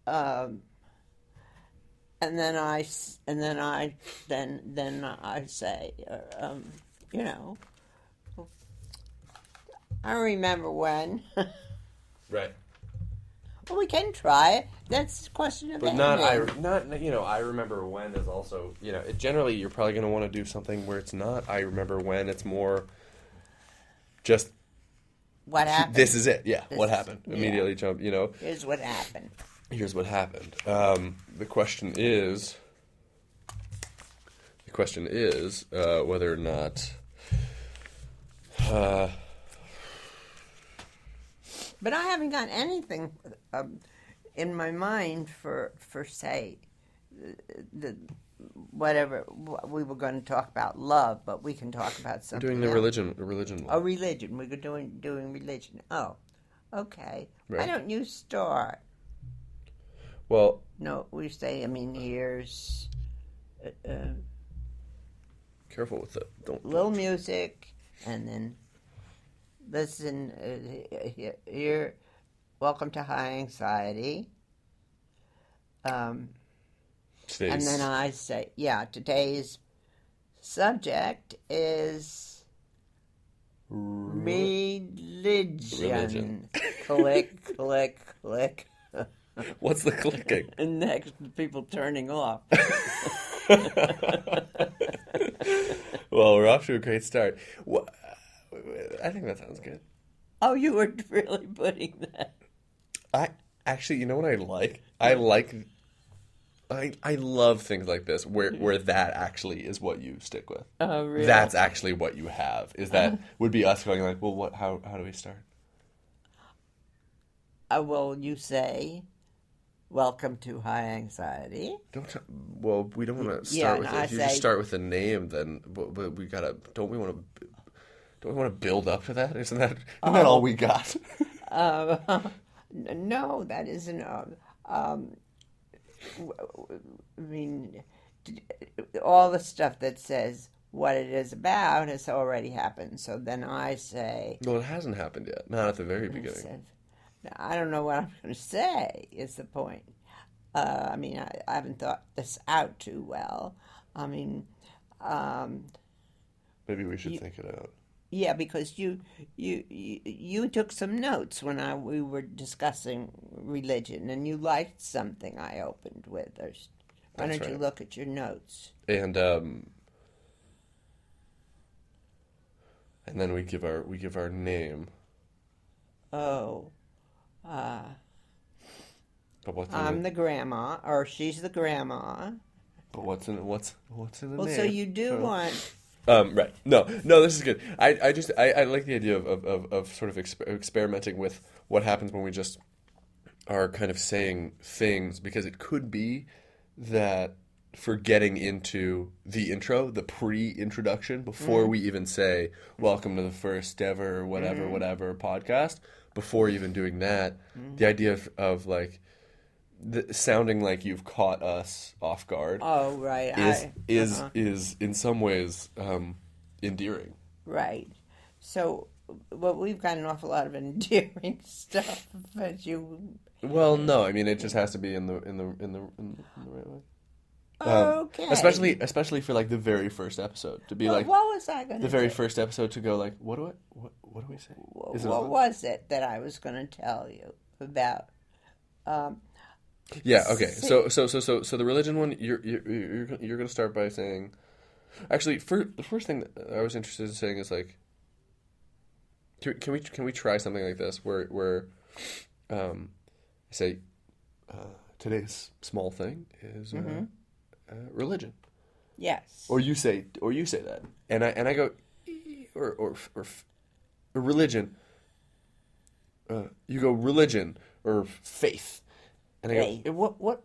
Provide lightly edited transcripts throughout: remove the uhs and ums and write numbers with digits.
um, and then I say, you know, I remember when. Right. Well, we can try it. That's a question of But ending. I remember when is also, generally you're probably going to want to do something where it's not I remember when, it's more just What happened? this is it. Yeah, what This- happened? yeah. Immediately jump, Here's what happened. here's what happened. The question is whether or not But I haven't got anything in my mind for say the whatever we were going to talk about love, but we can talk about something. doing the else. religion one. Oh, religion. We're doing religion. Oh, okay. Right. Why don't you start? Well, No, we say. I mean, here's careful with it. Don't. little music, and then listen. Here, welcome to High Anxiety. Today's, And then I say, today's subject is religion. Click, click, click. What's the clicking? And next, people turning off. Well, we're off to a great start. I think that sounds good. Oh, you were really putting that. I actually, you know what I like? I love things like this where that actually is what you stick with. Oh, really? That's actually what you have. Is that would be us going like, well, what? How do we start? Well, you say, welcome to High Anxiety. Well, we don't want to start with and it. I If you say- just start with the name, then but we gotta. Don't we want to build up to that? Isn't that all we got? No, that isn't. I mean, all the stuff that says what it is about has already happened. So then I say, Well, it hasn't happened yet. Not at the very beginning. I don't know what I'm going to say, is the point. I mean, I haven't thought this out too well. I mean, Maybe we should think it out. yeah, because you took some notes when we were discussing religion, and you liked something I opened with. Why don't you look at your notes? And then we give our name. Oh, But what's I'm the grandma, or she's the grandma. But what's in the name? Well, so you do want. Right. No, this is good. I like the idea of sort of experimenting with what happens when we just are kind of saying things, because it could be that for getting into the intro, the pre-introduction, before we even say, welcome to the first ever whatever podcast, before even doing that, the idea of like, sounding like you've caught us off guard. Oh, right. Is in some ways endearing. Right. So, well, we've got an awful lot of endearing stuff, but you. Well, no, I mean it just has to be in the right way. Okay. Especially for like the very first episode to be like. What was I going to? The very first episode to go like, what do we say? What was it that I was going to tell you about? Yeah. Okay. So the religion one, you're going to start by saying, actually, the first thing that I was interested in saying is like, can we try something like this where I say today's small thing is religion. Yes. Or you say that, and I go or religion. You go religion or faith. And I go, what's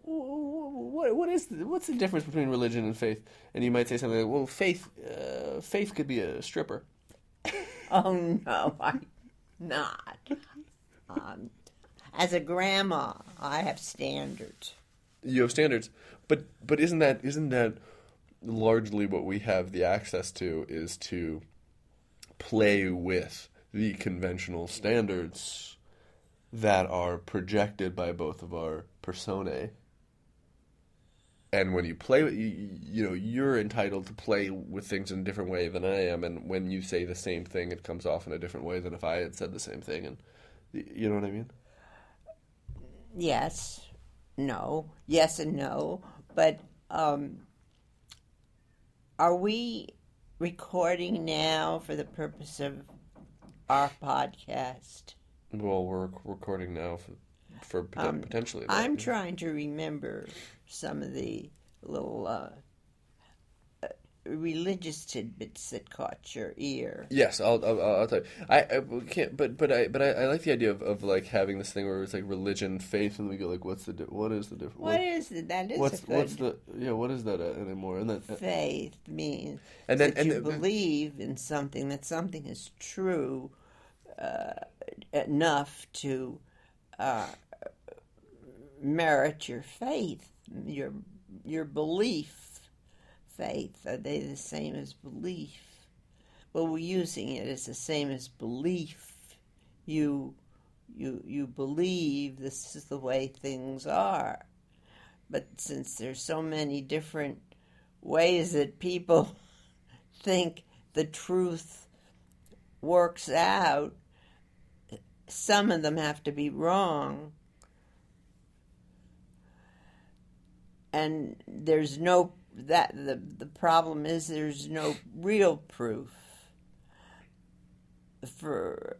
the difference between religion and faith? And you might say something like, well, faith could be a stripper. Oh no, I'm not. As a grandma, I have standards. You have standards, but isn't that largely what we have the access to, is to play with the conventional standards that are projected by both of our personae. And when you play with, you're entitled to play with things in a different way than I am. And when you say the same thing, it comes off in a different way than if I had said the same thing. And you know what I mean? Yes, no, yes and no. But are we recording now for the purpose of our podcast? Well, we're recording now for potentially. I'm trying to remember some of the little religious tidbits that caught your ear. Yes, I'll tell you. I can't, but I like the idea of like having this thing where it's like religion, faith, and we go like, what is the difference? What is it? That is what is that anymore? And then faith means and then that you believe in something, that something is true enough to merit your faith, your belief. Faith, are they the same as belief? Well, we're using it as the same as belief. You believe this is the way things are. But since there's so many different ways that people think the truth works out, some of them have to be wrong. And there's no the problem is there's no real proof for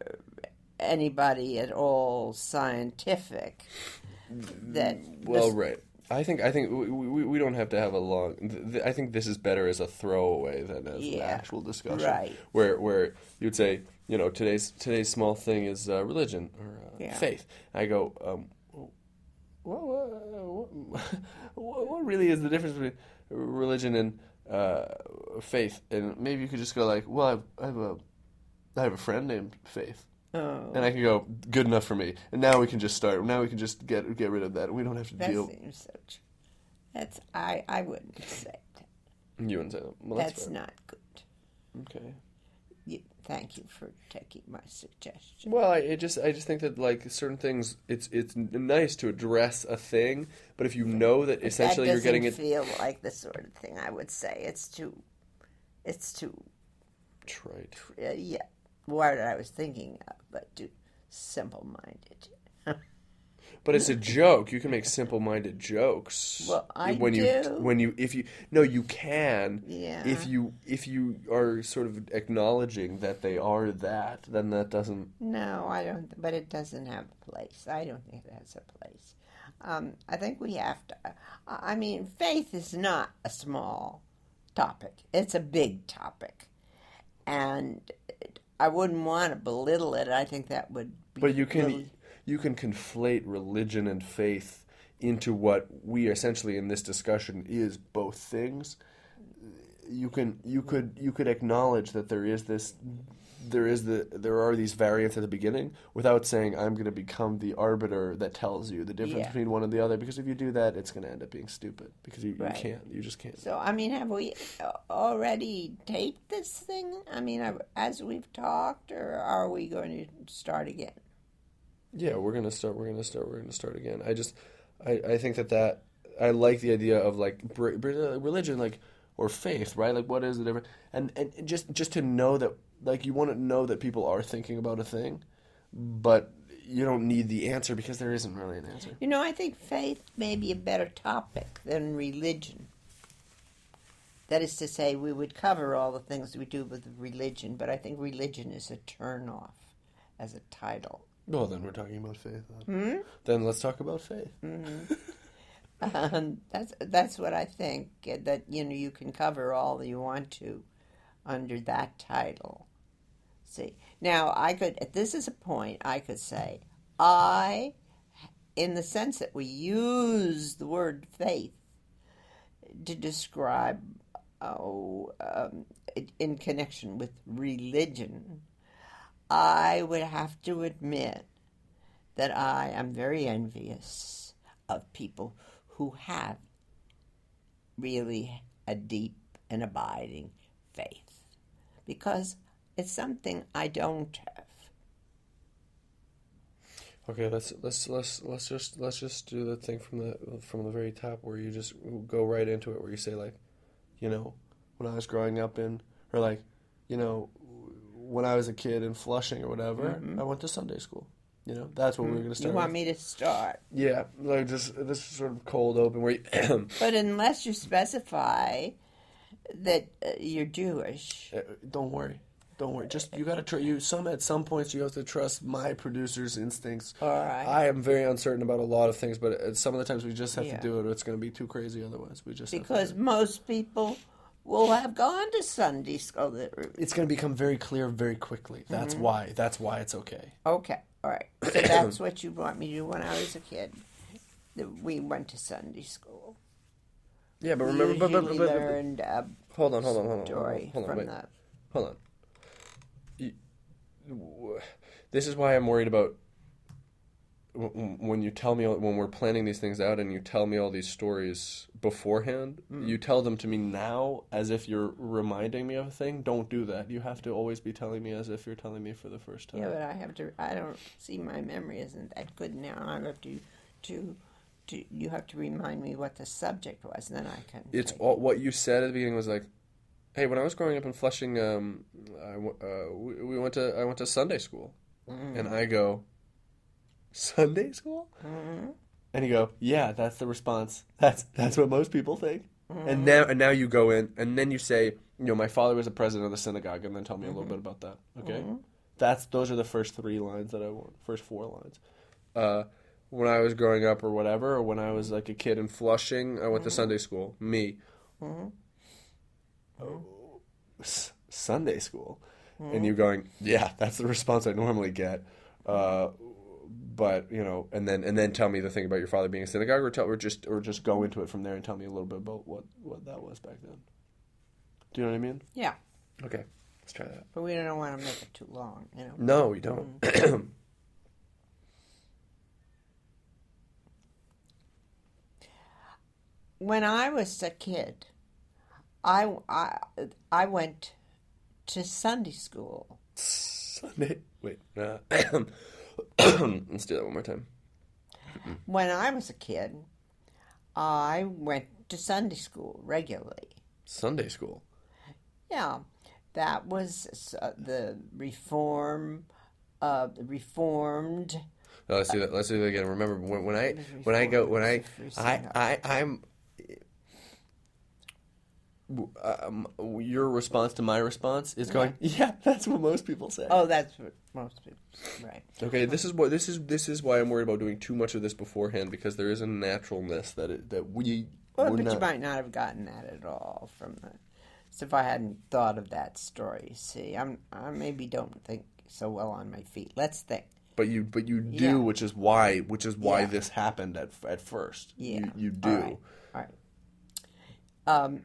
anybody at all scientific that right. I think we don't have to have a long. I think this is better as a throwaway than as an actual discussion, right? Where you'd say, today's small thing is religion or faith. I go, what really is the difference between religion and faith? And maybe you could just go like, well, I have a friend named Faith. Oh. And I can go, good enough for me. And now we can just start. Now we can just get rid of that. We don't have to deal. That seems so true. That's I wouldn't say that. You wouldn't say that. Well, that's not good. Okay. Thank you for taking my suggestion. Well, I just think that like certain things, it's nice to address a thing, but if you know that essentially you're getting it, doesn't feel like the sort of thing I would say. It's too trite. Yeah, word I was thinking of, but too simple-minded. But it's a joke. You can make simple-minded jokes. Well, I do. You can. Yeah. If you are sort of acknowledging that they are that, then that doesn't. No, I don't. But it doesn't have a place. I don't think it has a place. I think we have to. I mean, faith is not a small topic. It's a big topic, and I wouldn't want to belittle it. I think that would be. But you can. You can conflate religion and faith into what we essentially in this discussion is both things. You could acknowledge that there are these variants at the beginning without saying I'm going to become the arbiter that tells you the difference between one and the other, because if you do that, it's going to end up being stupid because you just can't. So I mean, have we already taped this thing? I mean, as we've talked, or are we going to start again? Yeah, we're gonna start again. I think that I like the idea of like religion, like, or faith, right? Like, what is the difference? And just to know that, like, you want to know that people are thinking about a thing, but you don't need the answer because there isn't really an answer. I think faith may be a better topic than religion. That is to say, we would cover all the things we do with religion, but I think religion is a turn-off as a title. Well, then we're talking about faith. Then let's talk about faith. Mm-hmm. That's what I think. That you can cover all you want to under that title. See, now this is a point I could say. In the sense that we use the word faith to describe, in connection with religion, I would have to admit that I am very envious of people who have really a deep and abiding faith, because it's something I don't have. Okay, let's just do the thing from the very top where you just go right into it, where you say like, when I was growing up or like, you know, when I was a kid in Flushing or whatever, I went to Sunday school. That's what we were going to You start want with. me to start? Yeah, like just this is sort of cold open where you, But unless you specify that you're Jewish. don't worry. Don't worry. Just you gotta at some points you have to trust my producer's instincts. All right. I am very uncertain about a lot of things, but some of the times we just have Yeah. to do it, or it's gonna be too crazy otherwise. We just have to Because do it. most people will have gone to Sunday school. It's gonna become very clear very quickly. That's why. That's why it's okay. Okay, all right. So that's what you want me to do. When I was a kid, we went to Sunday schow. Yeah, but We remember, usually learned a hold on, story from wait. the. Hold on. This is why I'm worried about when you tell me when we're planning these things out and you tell me all these stories beforehand. You tell them to me now as if you're reminding me of a thing. Don't do that. You have to always be telling me as if you're telling me for the first time. Yeah, but I have to. I don't see my memory isn't that good now. I have to. You have to remind me what the subject was, and then I can. It's take all what you said at the beginning was like, "Hey, when I was growing up in Flushing, I went to Sunday school," and I go, "Sunday school?" And you go, "Yeah, that's the response. That's what most people think." And now you go in, and then you say, "My father was a president of the synagogue," and then tell me a little bit about that. Okay, those are the first 3 lines that I want. First 4 lines. When I was growing up or whatever, or when I was like a kid in Flushing, I went to Sunday school. Me. Sunday school. And you going, yeah, that's the response I normally get. But, and then tell me the thing about your father being a synagogue, or just go into it from there and tell me a little bit about what that was back then. Do you know what I mean? Yeah, Okay, let's try that. but we don't want to make it too long, No, we don't. When I was a kid, I went to Sunday school. Sunday. Wait. Let's do that one more time. When I was a kid, I went to Sunday school regularly. Sunday school. Yeah, that was the reformed. No, let's do that. Let's do that again. Remember I'm. Your response to my response is going, yeah, that's what most people say. Oh, that's what most people say, right. Okay, this is why I'm worried about doing too much of this beforehand, because there is a naturalness that we. Well, but you might not have gotten that at all from the. So if I hadn't thought of that story, see, I maybe don't think so well on my feet. Let's think. But you do, Yeah. which is why Yeah. this happened at first. Yeah, You do. All right.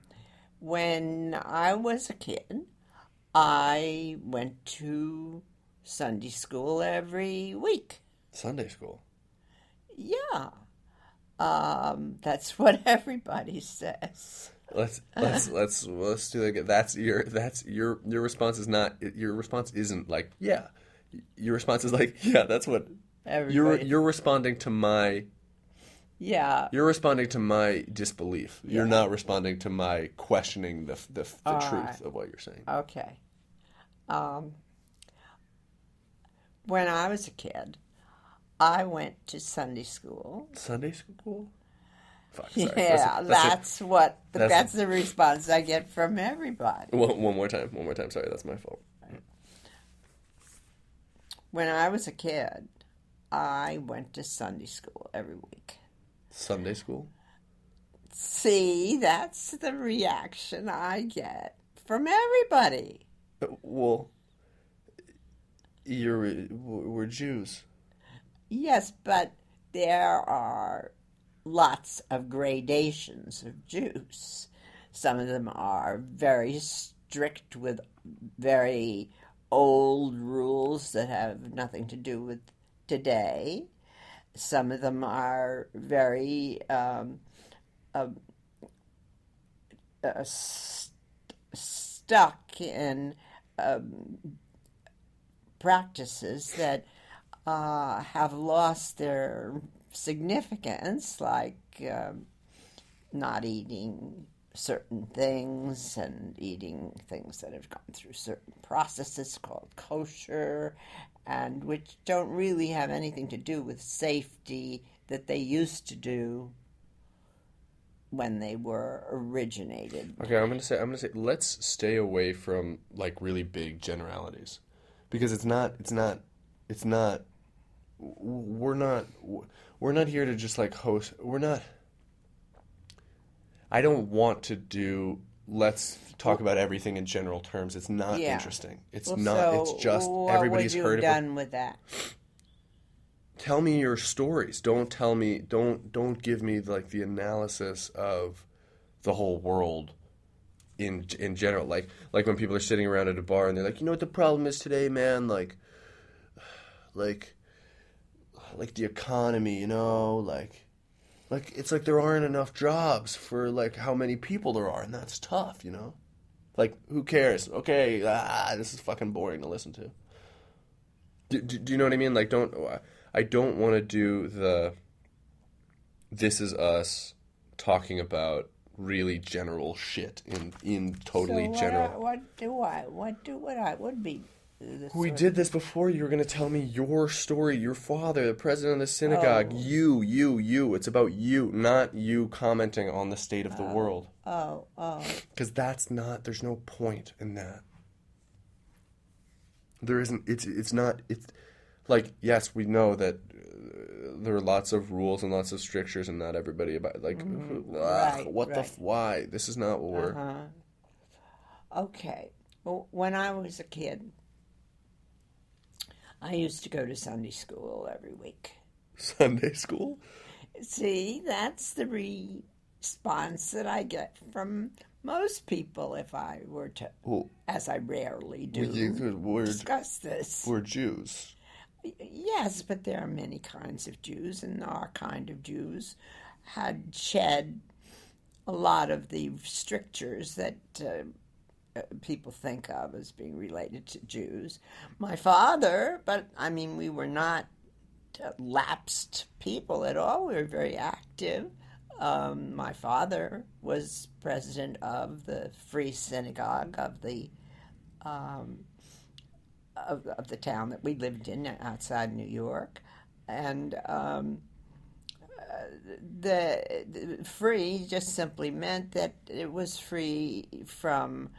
When I was a kid, I went to Sunday school every week. Sunday school. Yeah. That's what everybody says. Let's do that again. That's your response is not your response isn't like yeah. Your response is like yeah. That's what Everybody. you're responding to my. Yeah. You're responding to my disbelief. You're Yeah. not responding to my questioning the All truth right. of what you're saying. Okay. When I was a kid, I went to Sunday school. Sunday school? Fuck, sorry. Yeah, that's that's the response I get from everybody. One more time. Sorry, that's my fault. When I was a kid, I went to Sunday school every week. Sunday school? See, that's the reaction I get from everybody. Well, we're Jews. Yes, but there are lots of gradations of Jews. Some of them are very strict with very old rules that have nothing to do with today. Some of them are very stuck in practices that have lost their significance, like not eating certain things and eating things that have gone through certain processes called kosher, and which don't really have anything to do with safety that they used to do when they were originated. Okay, I'm gonna say let's stay away from like really big generalities, because it's not we're not here to just like host. We're not. I don't want to do. Let's talk about everything in general terms. It's not interesting. It's Well, not. so It's just what everybody's would you heard have of it. done with that? Tell me your stories. Don't tell me. Don't give me like the analysis of the whole world in general. Like when people are sitting around at a bar and they're like, you know what the problem is today, man? Like the economy, you know, like it's like there aren't enough jobs for like how many people there are, and that's tough, you know. Like who cares? Okay, this is fucking boring to listen to. Do you know what I mean? Like I don't want to do the this is us talking about really general shit in totally So general. what would be We did this before. You were going to tell me your story, your father, the president of the synagogue, you. It's about you, not you commenting on the state of the world. Oh. Because there's no point in that. There isn't, it's not, it's like, yes, we know that there are lots of rules and lots of strictures and not everybody about, like, why? This is not what we're. Okay. Well, when I was a kid, I used to go to Sunday school every week. Sunday school? See, that's the response that I get from most people if I were to, as I rarely do, discuss this. We're Jews. Yes, but there are many kinds of Jews, and our kind of Jews had shed a lot of the strictures that people think of as being related to Jews. My father, but I mean, we were not lapsed people at all. We were very active. My father was president of the Free Synagogue of the of the town that we lived in outside New York, and the free just simply meant that it was free from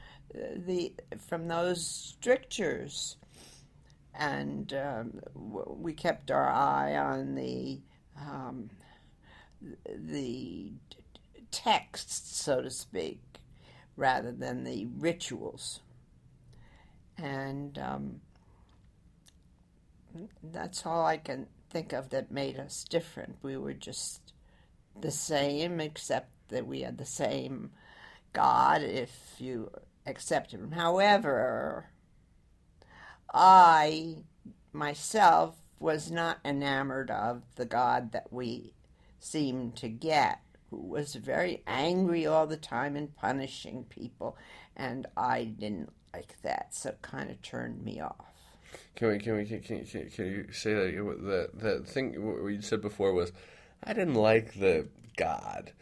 those strictures, and we kept our eye on the texts, so to speak, rather than the rituals, and that's all I can think of that made us different. We were just the same, except that we had the same God, if you accepted him. However, I myself was not enamored of the God that we seemed to get, who was very angry all the time and punishing people, and I didn't like that, so it kind of turned me off. Can you say that the thing what you said before was, I didn't like the God.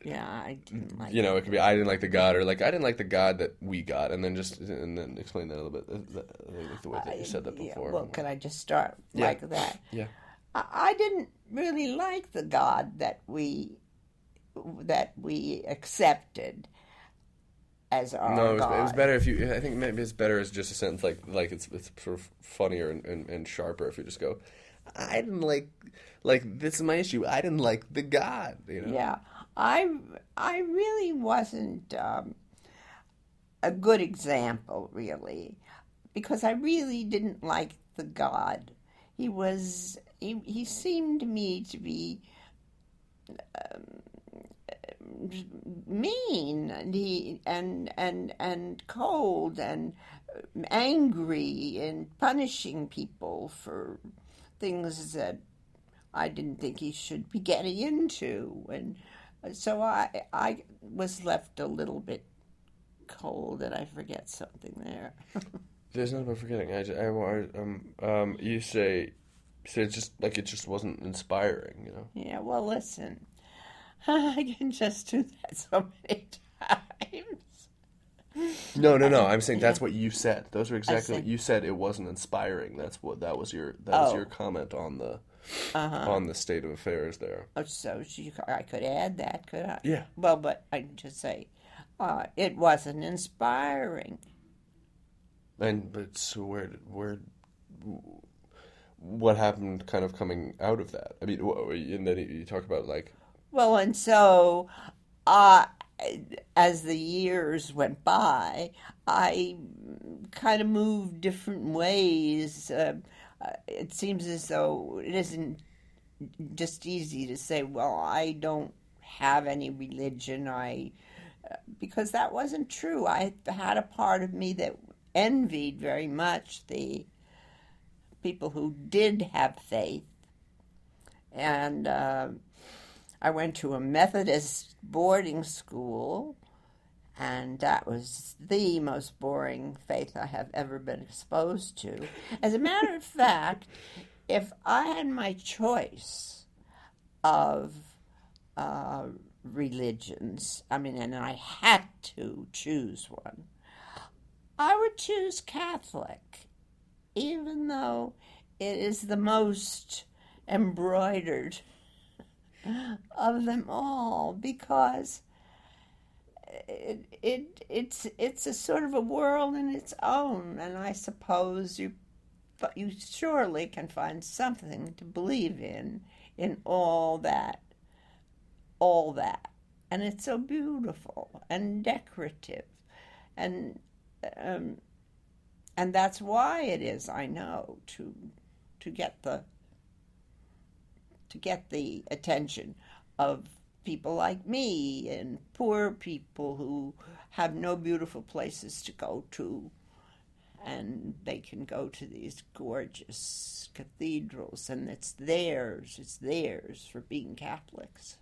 Yeah, I didn't like. You know, it could be I didn't like the God, or like I didn't like the God that we got, and then explain that a little bit, like the way that you said that before. Well, can I just start like that? Yeah. I didn't really like the God that we accepted as our No, God. it was better if you. I think maybe it's better as just a sentence like it's sort of funnier and sharper if you just go, I didn't like this is my issue. I didn't like the God. You know. Yeah, I really wasn't a good example, really, because I really didn't like the God. He seemed to me to be mean, and cold and angry and punishing people for things that I didn't think he should be getting into, and so I was left a little bit cold, and I forget something there. There's not about forgetting. You say So it's just like it just wasn't inspiring, you know. Yeah, well, listen, I can just do that so many times. No. I'm saying Yeah, that's what you said. Those are I exactly what see. you said. It wasn't inspiring. That was your Oh, comment uh-huh. on the state of affairs there. Oh, so I could add that, could I? Yeah. Well, but I can just say, it wasn't inspiring. And but so what happened kind of coming out of that? I mean, and then you talk about like, Well, and so, uh, as the years went by, I kind of moved different ways. It seems as though it isn't just easy to say, well, I don't have any religion. Because that wasn't true. I had a part of me that envied very much the people who did have faith. And I went to a Methodist boarding school, and that was the most boring faith I have ever been exposed to. As a matter of fact, if I had my choice of uh, religions, I mean, and I had to choose one, I would choose Catholic, even though it is the most embroidered of them all, because it's a sort of a world in its own, and I suppose you surely can find something to believe in all that, and it's so beautiful and decorative, and um, and that's why it is, I know, to get the attention of people like me and poor people who have no beautiful places to go to, and they can go to these gorgeous cathedrals, and it's theirs for being Catholics.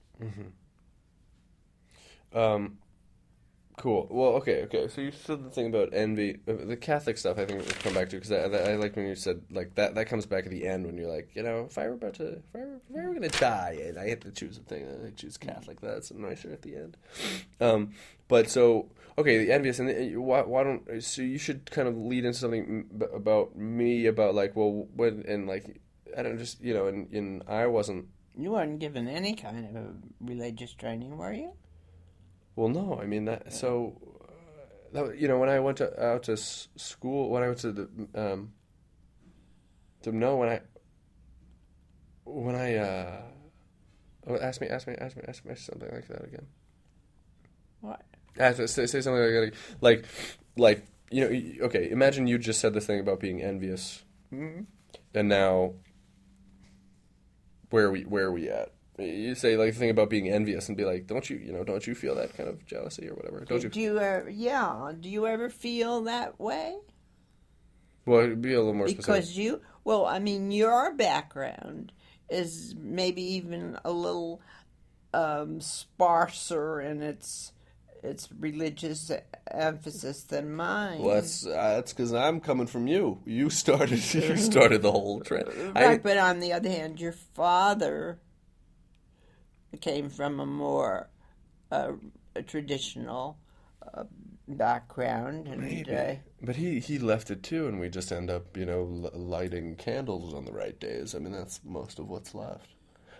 um, cool. Well, okay. So you said the thing about envy, the Catholic stuff. I think we'll come back to because I like when you said like that. That comes back at the end when you're like, you know, if I were gonna die and I had to choose a thing, I choose Catholic. That's nicer at the end. But so okay, the envious and why don't so you should kind of lead into something about me about like well when and like I don't just you know in I wasn't. You weren't given any kind of a religious training, were you? Well, no, I mean that. So, you know, when I went out to school, when I went to no, when I oh, ask me something like that again. What? Say something like that, like you know, okay. Imagine you just said the thing about being envious, Mm-hmm. and now where are we at? You say like the thing about being envious and be like, don't you feel that kind of jealousy or whatever? Don't you? Did you ever, yeah, do you ever feel that way? Well, be a little more specific. Because well, I mean, your background is maybe even a little sparser in its religious emphasis than Well, mine. that's because I'm coming from you. You started you started the whole trend. Right, but on the other hand, your father came from a more a traditional background, and Maybe, but he left it too, and we just end up lighting candles on the right days. I mean, that's most of what's left.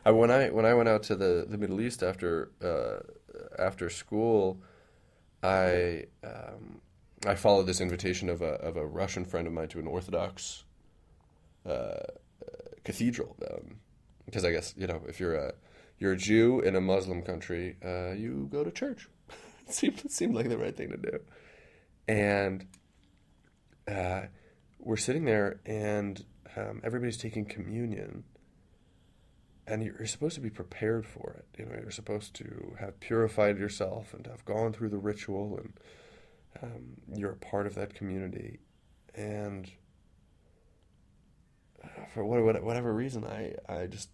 When I went out to the Middle East after school, I I followed this invitation of a Russian friend of mine to an Orthodox uh, cathedral, because I guess if you're a Jew in a Muslim country, you go to church. It seemed like the right thing to do, and we're sitting there, and everybody's taking communion, and you're supposed to be prepared for it. You're supposed to have purified yourself and have gone through the ritual, and you're a part of that community. And for whatever reason, I just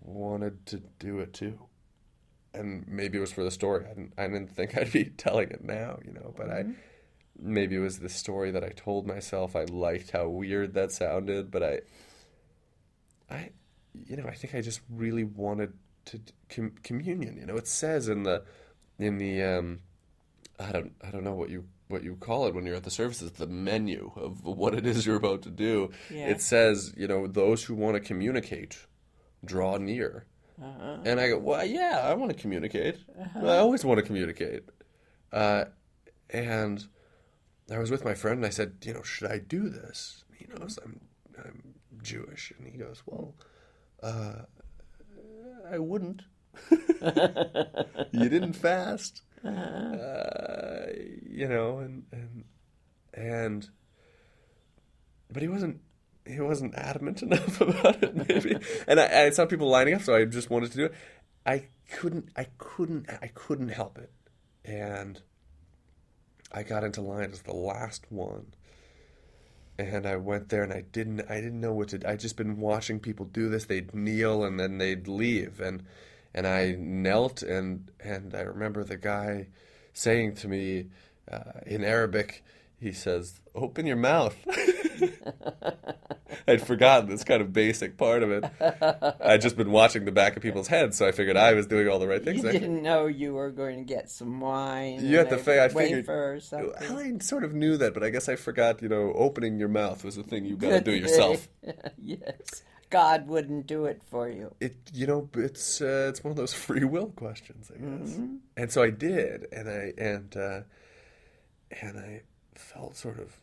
wanted to do it too. And maybe it was for the story. I didn't think I'd be telling it now, but Mhm. maybe it was the story that I told myself. I liked how weird that sounded, but I, I think I just really wanted to communion. It says in the I don't know what you call it when you're at the services, the menu of what it is you're about to do. Yeah. It says, those who want to communicate, draw near. And I go, well, yeah, I want to communicate. I always want to communicate. And I was with my friend, and I said, should I do this? He knows I'm Jewish, and he goes, well, I wouldn't. You didn't fast. And but he wasn't adamant enough about it, maybe. And I saw people lining up, so I just wanted to do it. I couldn't help it. And I got into line as the last one. And I went there, and I didn't know what to do. I'd just been watching people do this. They'd kneel, and then they'd leave. And I knelt, and I remember the guy saying to me in Arabic, he says, "Open your mouth." I'd forgotten this kind of basic part of it. I'd just been watching the back of people's heads, so I figured I was doing all the right things. You didn't know you were going to get some wine. You had to I figured. Wafer or something. Well, I sort of knew that, but I guess I forgot. Opening your mouth was the thing you got to do yourself. Yes, God wouldn't do it for you. It's one of those free will questions, I guess. Mm-hmm. And so I did, and I felt sort of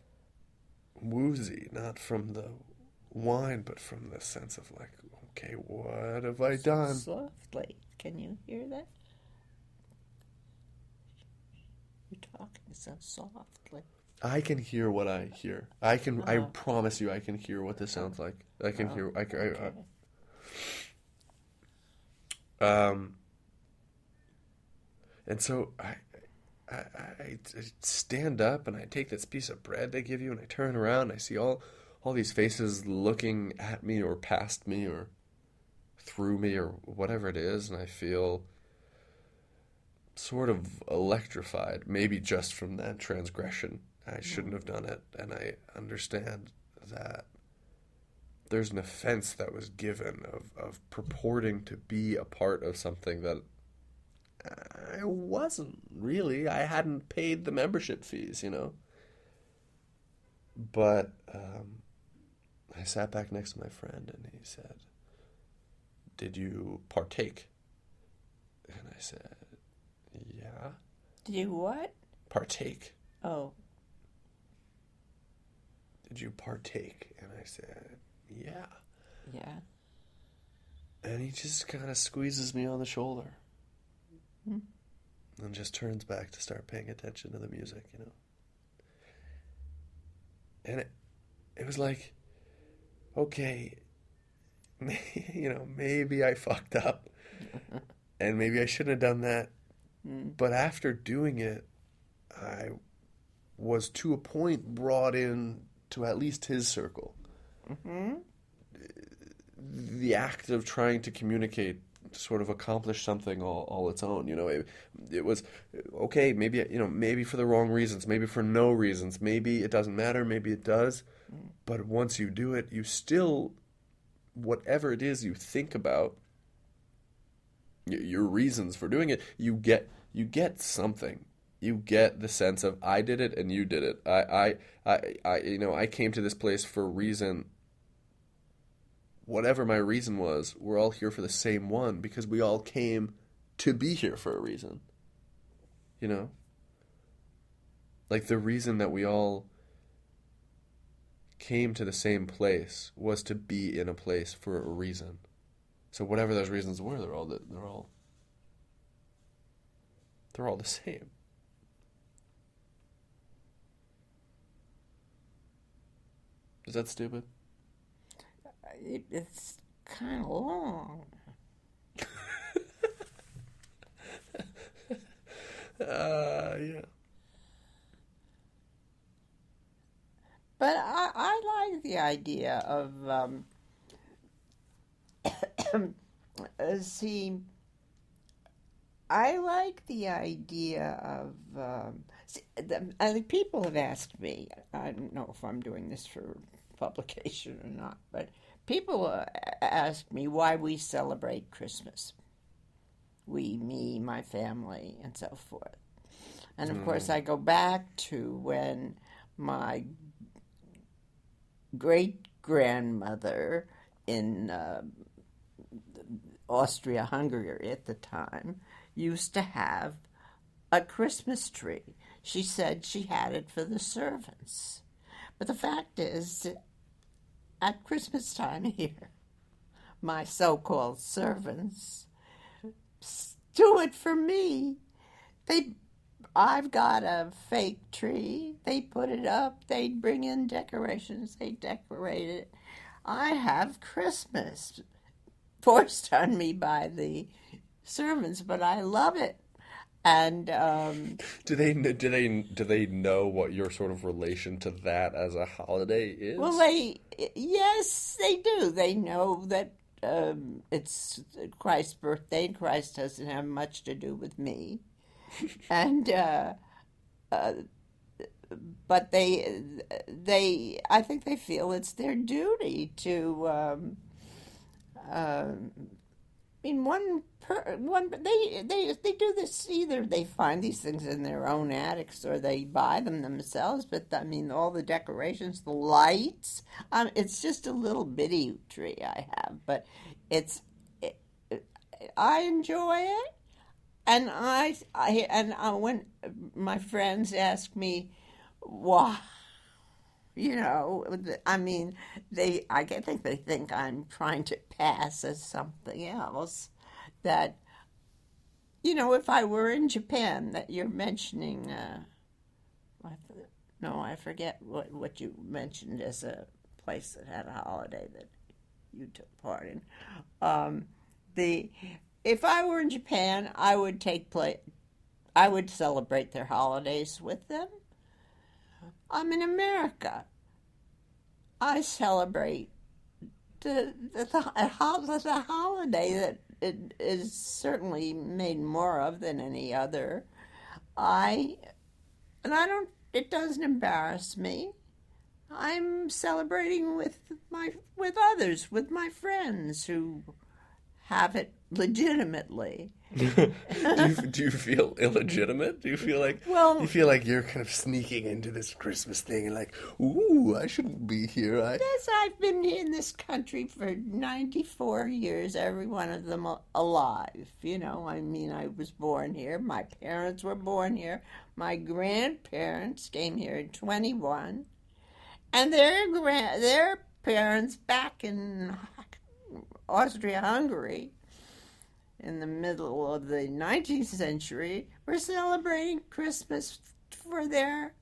woozy, not from the wine, but from the sense of like, okay, what have I done? Softly. Can you hear that? You're talking so softly. I can hear what I hear. I promise you, I can hear what this sounds like. I can hear. Okay. And so I stand up, and I take this piece of bread they give you, and I turn around, and I see all these faces looking at me or past me or through me or whatever it is, and I feel sort of electrified, maybe just from that transgression. I shouldn't have done it, and I understand that there's an offense that was given of purporting to be a part of something that I wasn't really. I hadn't paid the membership fees, But I sat back next to my friend, and he said, "Did you partake?" And I said, "Yeah." Did you what? Partake. Oh. "Did you partake?" And I said, "Yeah." Yeah. And he just kind of squeezes me on the shoulder. And just turns back to start paying attention to the music, And it was like, okay, maybe I fucked up. And maybe I shouldn't have done that. But after doing it, I was to a point brought in to at least his circle. Mm-hmm. The act of trying to communicate sort of accomplish something all its own. It was okay. Maybe for the wrong reasons, maybe for no reasons, maybe it doesn't matter, maybe it does. But once you do it, you still, whatever it is you think about, your reasons for doing it, you get something. You get the sense of I did it and you did it. I came to this place for a reason. Whatever my reason was, we're all here for the same one because we all came to be here for a reason. Like the reason that we all came to the same place was to be in a place for a reason. So whatever those reasons were, they're all the same. Is that stupid? It's kind of long. Yeah. But I like the idea of see. I like the idea of people have asked me. I don't know if I'm doing this for publication or not, but people ask me why we celebrate Christmas. We, me, my family, and so forth. And of course, I go back to when my great-grandmother in Austria-Hungary at the time used to have a Christmas tree. She said she had it for the servants. But the fact is, at Christmas time here, my so-called servants do it for me. I've got a fake tree. They put it up. They bring in decorations. They decorate it. I have Christmas forced on me by the servants, but I love it. And do they know what your sort of relation to that as a holiday is? well, yes, they do. They know that it's Christ's birthday. Christ doesn't have much to do with me, and but I think they feel it's their duty to. I mean, they do this, either they find these things in their own attics or they buy them themselves. But I mean, all the decorations, the lights. It's just a little bitty tree I have, but I enjoy it. And when my friends ask me why, I mean, I think they think I'm trying to pass as something else. That, if I were in Japan, that you're mentioning, I forget what you mentioned as a place that had a holiday that you took part in. If I were in Japan, I would I would celebrate their holidays with them. I'm in America. I celebrate the holiday that it is certainly made more of than any other. It doesn't embarrass me. I'm celebrating with others, with my friends who have it legitimately. Do you feel illegitimate? Do you feel like you're kind of sneaking into this Christmas thing and like, ooh, I shouldn't be here. Yes, I've been in this country for 94 years, every one of them alive. I mean, I was born here. My parents were born here. My grandparents came here in 21, and their parents back in Austria-Hungary in the middle of the 19th century were celebrating Christmas for their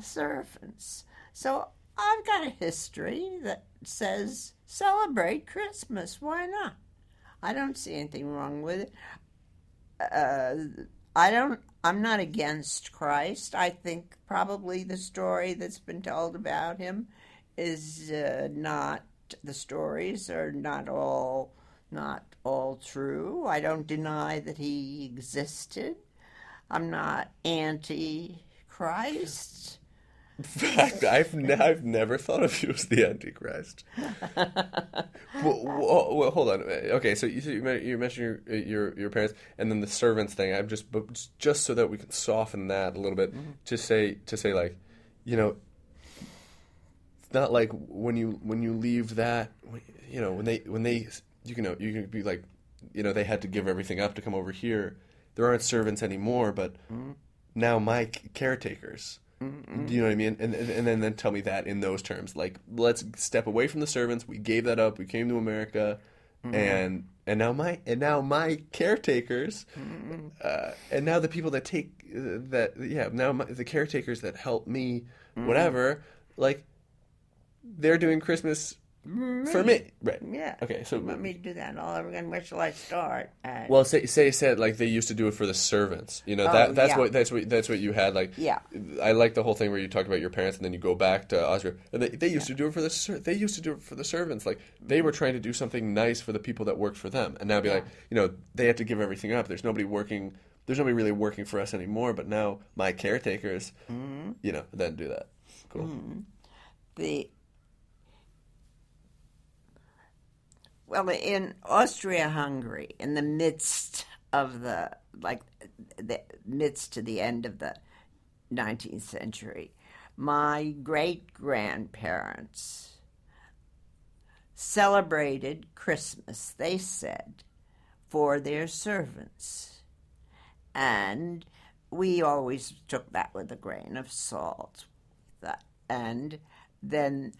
servants. So I've got a history that says celebrate Christmas. Why not? I don't see anything wrong with it. I'm not against Christ. I think probably the story that's been told about him is the stories are not all true. I don't deny that he existed. I'm not anti-Christ. In fact, I've never thought of you as the Antichrist. well, hold on. Okay, so you mentioned your parents, and then the servants thing. I'm just so that we can soften that a little bit, to say like, it's not like when you leave that, when they you can be like, they had to give everything up to come over here. There aren't servants anymore, but now my caretakers. Do you know what I mean? And then tell me that in those terms. Like, let's step away from the servants. We gave that up. We came to America, and now my caretakers, and now the people that take the caretakers that help me, whatever, like, they're doing Christmas for me, right? Yeah. Okay, so let me do that all over again. Where shall I start? Well, say like they used to do it for the servants. That's what you had. Like, yeah. I like the whole thing where you talk about your parents and then you go back to Austria, and they used to do it for the servants. Like, they were trying to do something nice for the people that worked for them, and now like, they had to give everything up. There's nobody really working for us anymore. But now my caretakers, then do that. Cool. Well, in Austria-Hungary, in the midst of the midst to the end of the 19th century, my great-grandparents celebrated Christmas, they said, for their servants. And we always took that with a grain of salt. And then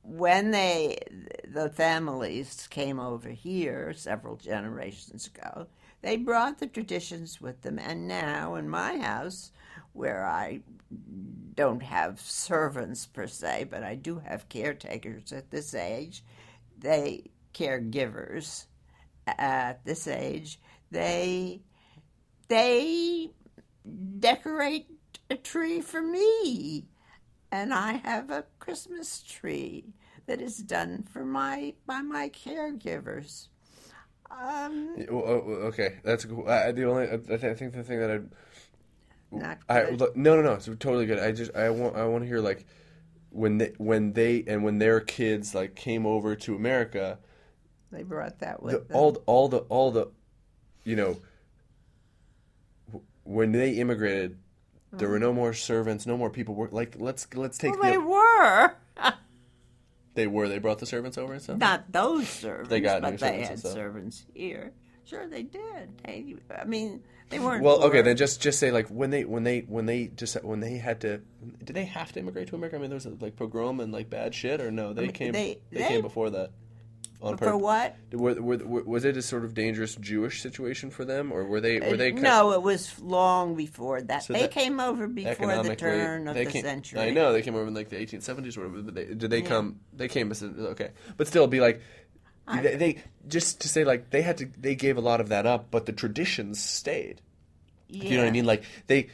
when the families came over here several generations ago, they brought the traditions with them. And now in my house, where I don't have servants per se, but I do have caretakers at this age, caregivers at this age, they decorate a tree for me. And I have a Christmas tree that is done by my caregivers. Okay, that's cool. I think the thing that Not good. no, it's totally good. I want to hear like when their kids like came over to America, They brought that with them. all the you know, when they immigrated, there were no more servants, no more people. Like let's take Well, they were. they brought the servants over and stuff. Not those servants, They got new but servants they and had stuff. servants here. Sure, they did. They weren't. Well, poor. okay, then just say like when they had to, did they have to immigrate to America? I mean, there was like pogrom and like bad shit, or no? They came before that. On For what? Was it a sort of dangerous Jewish situation for them, or were they? No, it was long before that. So they that came over before the economically, turn of the century. I know they came over in like the 1870s or whatever. But did they come? They came. Okay, but still, be like. They just to say like they gave a lot of that up, but the traditions stayed. Yeah. You know what I mean? Like they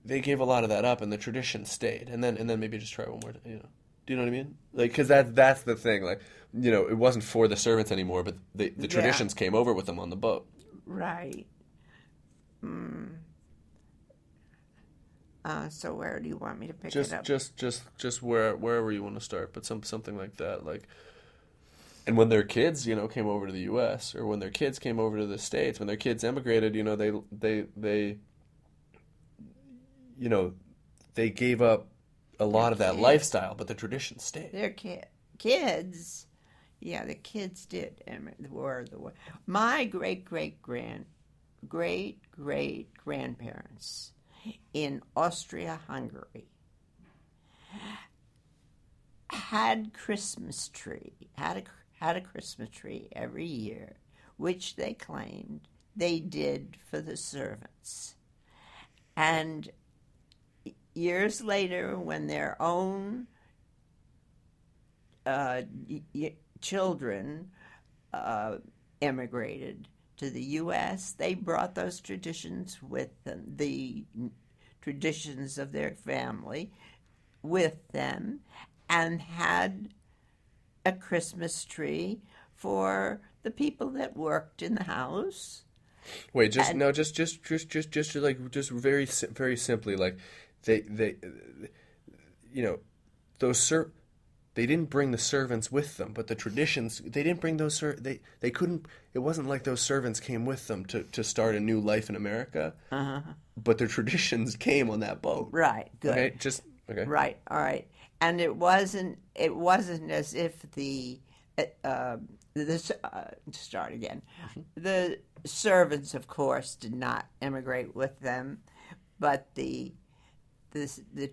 gave a lot of that up, and the tradition stayed. And then maybe just try one more. You know, do you know what I mean? Like because that's the thing. Like it wasn't for the servants anymore, but the traditions came over with them on the boat. Right. So where do you want me to pick it up? Just wherever you want to start, but something like that, like. And when their kids, came over to the U.S. or when their kids came over to the States, when their kids emigrated, they gave up a lot of that lifestyle, but the tradition stayed. Their kids, yeah, the kids did. My great-great-grandparents in Austria-Hungary had a Christmas tree every year, which they claimed they did for the servants. And years later, when their own children immigrated to the U.S., they brought those traditions with them, the traditions of their family with them, and had a Christmas tree for the people that worked in the house. Wait, just very very simply, like they they didn't bring the servants with them, but the traditions, they didn't bring those they couldn't. It wasn't like those servants came with them to start a new life in America. But the traditions came on that boat. Right. Good. Okay. Okay. Right. All right. And it wasn't as if start again. The servants, of course, did not emigrate with them, but the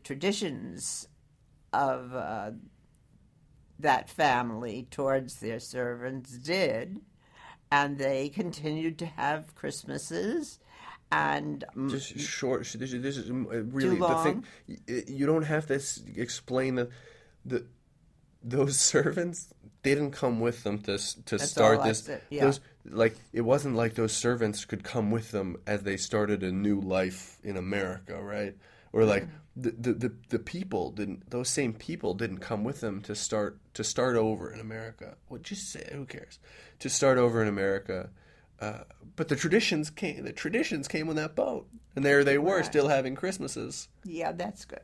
traditions of that family towards their servants did, and they continued to have Christmases. And just short. This is really too long? the thing. You don't have to explain those servants. They didn't come with them to start this. Yeah. It wasn't like those servants could come with them as they started a new life in America, right? Or like the people didn't. Those same people didn't come with them to start over in America. Well, just say, who cares? To start over in America. But the traditions came. The traditions came on that boat, and there they were, still having Christmases. Yeah, that's good.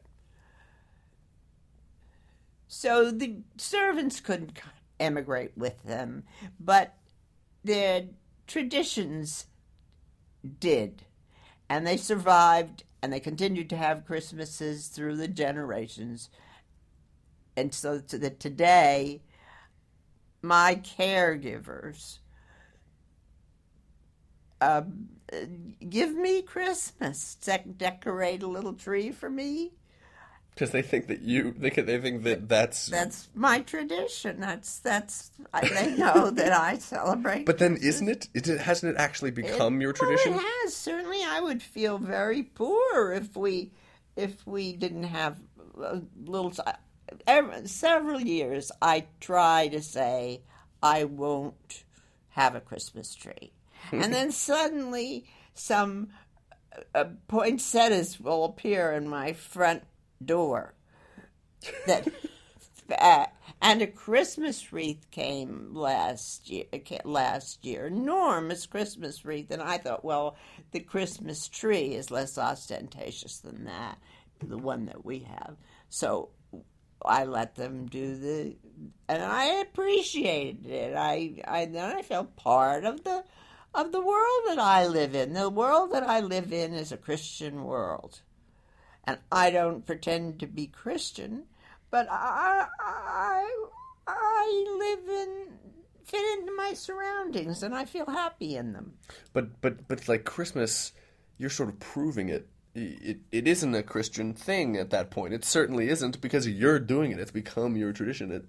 So the servants couldn't emigrate with them, but their traditions did. And they survived, and they continued to have Christmases through the generations. And so that today, my caregivers give me Christmas, decorate a little tree for me. Because they think that That's my tradition. They know that I celebrate. But then, Christmas. hasn't it actually become your tradition? Well, it has. Certainly, I would feel very poor if we didn't have a little. Several years, I try to say I won't have a Christmas tree, and then suddenly some poinsettias will appear in my front door. That and a Christmas wreath came last year, enormous Christmas wreath, and I thought, well, the Christmas tree is less ostentatious than that, the one that we have. So I let them do and I appreciated it. Then I felt part of the world that I live in. The world that I live in is a Christian world. And I don't pretend to be Christian, but I fit into my surroundings, and I feel happy in them. But like Christmas, you're sort of proving it. It isn't a Christian thing at that point. It certainly isn't, because you're doing it. It's become your tradition.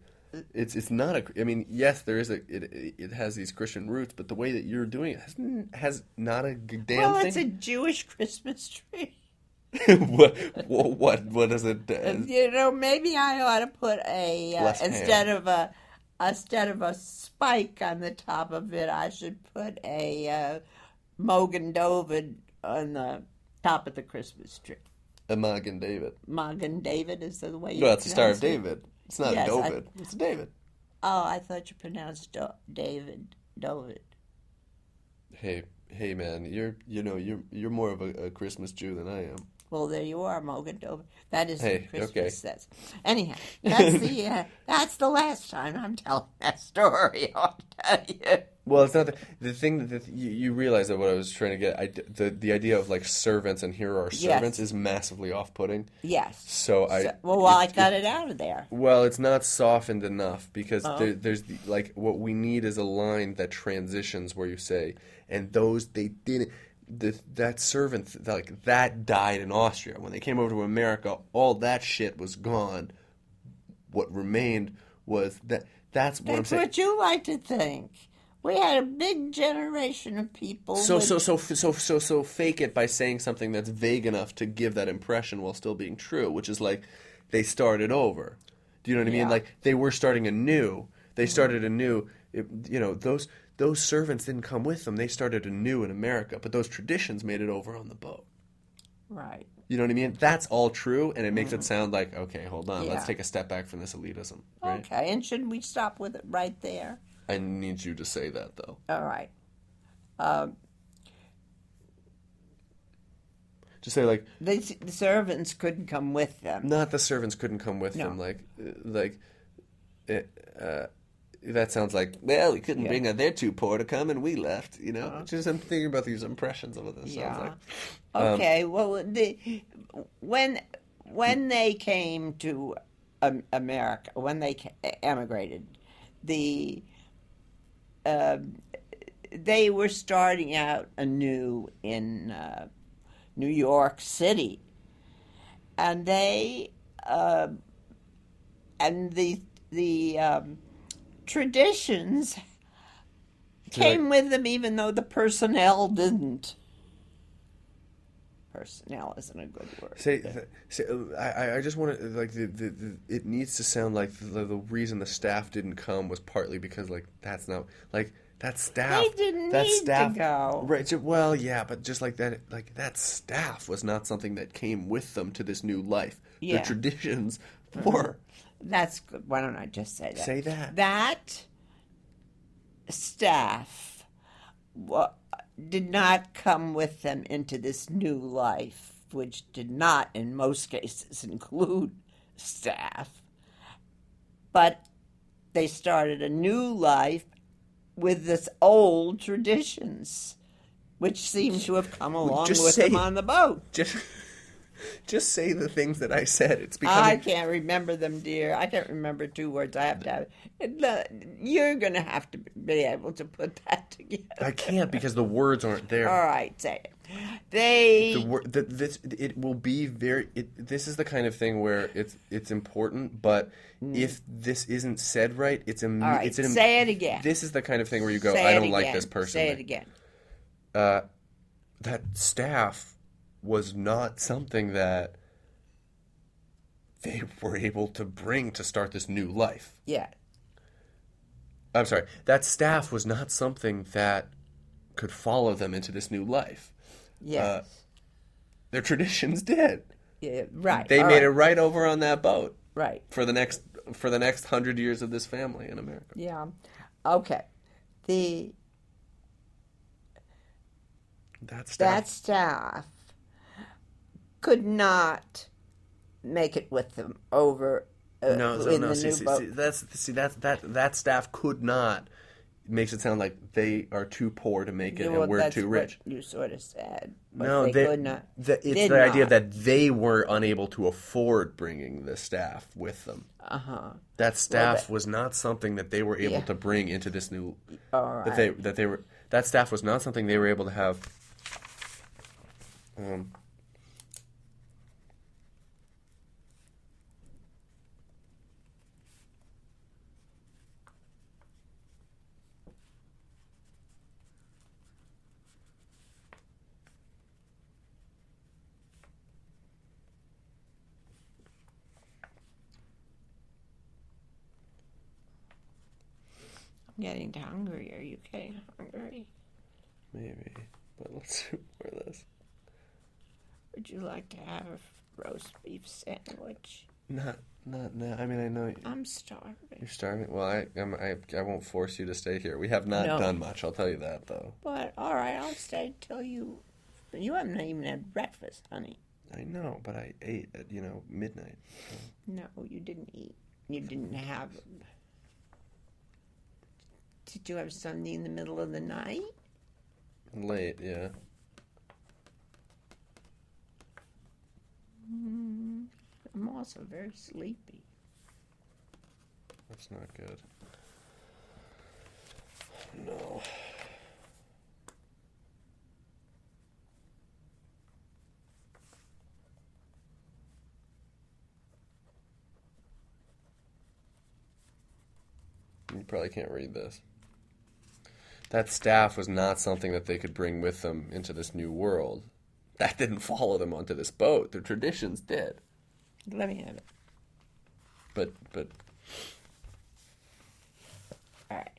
It's not I mean, yes, there is it has these Christian roots, but the way that you're doing it has not a damn thing. Well, it's a Jewish Christmas tree. what is it? Maybe I ought to put instead of a spike on the top of it, I should put a Mogen David on the top of the Christmas tree. A Mogen David. Mogen David is the way you No, that's the Star of it? David. It's not Yes, David. It's David. Oh, I thought you pronounced David. Hey, man, you're more of a Christmas Jew than I am. Well, there you are, Mogen David. That is Hey, what Christmas okay. says. Anyhow, that's the last time I'm telling that story. I'll tell you. Well, it's not the thing that you realize that what I was trying to get. The idea of like servants and here are servants is massively off-putting. Yes. So I got it out of there. Well, it's not softened enough, because there's what we need is a line that transitions where you say, and those they didn't. That servant, that died in Austria. When they came over to America, all that shit was gone. What remained was that. That's what I'm saying. That's what you like to think. We had a big generation of people. So fake it by saying something that's vague enough to give that impression while still being true, which is like they started over. Do you know what I mean? Like they were starting anew. They started anew. Those servants didn't come with them. They started anew in America, but those traditions made it over on the boat. Right. You know what I mean? That's all true, and it makes it sound like, okay, hold on, let's take a step back from this elitism. Right? Okay, and shouldn't we stop with it right there? I need you to say that, though. All right. Just say, like... The servants couldn't come with them. Not the servants couldn't come with them. That sounds like, well, we couldn't bring they're too poor to come, and we left, Just I'm thinking about these impressions of what this sounds like. Okay, well, when they came to America, when they emigrated, they were starting out anew in New York City, and the traditions came with them, even though the personnel didn't. Personnel isn't a good word. I just want to it needs to sound like the reason the staff didn't come was partly because that's not that staff. They didn't need to go. Right. Well, yeah, but just that staff was not something that came with them to this new life. Yeah. The traditions were. That's good. Why don't I just say that? Say that. That staff did not come with them into this new life, which did not, in most cases, include staff. but they started a new life with this old traditions, which seem to have come along with them on the boat. Just say the things that I said. It's I can't remember them, dear. I can't remember 2 words. I have to have it. You're going to have to be able to put that together. I can't because the words aren't there. All right, say it. It will be very. This is the kind of thing where it's important, but if this isn't said right, all right. Say it again. This is the kind of thing where you go, I don't like this person. Say it again. That staff was not something that they were able to bring to start this new life. Yeah. I'm sorry. That staff was not something that could follow them into this new life. Yes. Their traditions did. Yeah, right. They made it right over on that boat. Right. For the next 100 years of this family in America. Yeah. Okay. That staff could not make it with them over in the new boat. That staff could not. Makes it sound like they are too poor to make it, and we're too rich. What you sort of said. No, they could not. It's the idea that they were unable to afford bringing the staff with them. That staff was not something that they were able to bring into this new. All right. That staff was not something they were able to have. I'm getting hungry. Are you getting hungry? Maybe, but let's for this. Would you like to have a roast beef sandwich? Not now. I mean, I know. I'm starving. You're starving? Well, I won't force you to stay here. We have not done much, I'll tell you that, though. But, all right, I'll stay till you... You haven't even had breakfast, honey. I know, but I ate at, midnight. So. No, you didn't eat. You didn't have... Did you have something in the middle of the night? Late, yeah. I'm also very sleepy. That's not good. No. You probably can't read this. That staff was not something that they could bring with them into this new world. That didn't follow them onto this boat. Their traditions did. Let me have it. But. All right.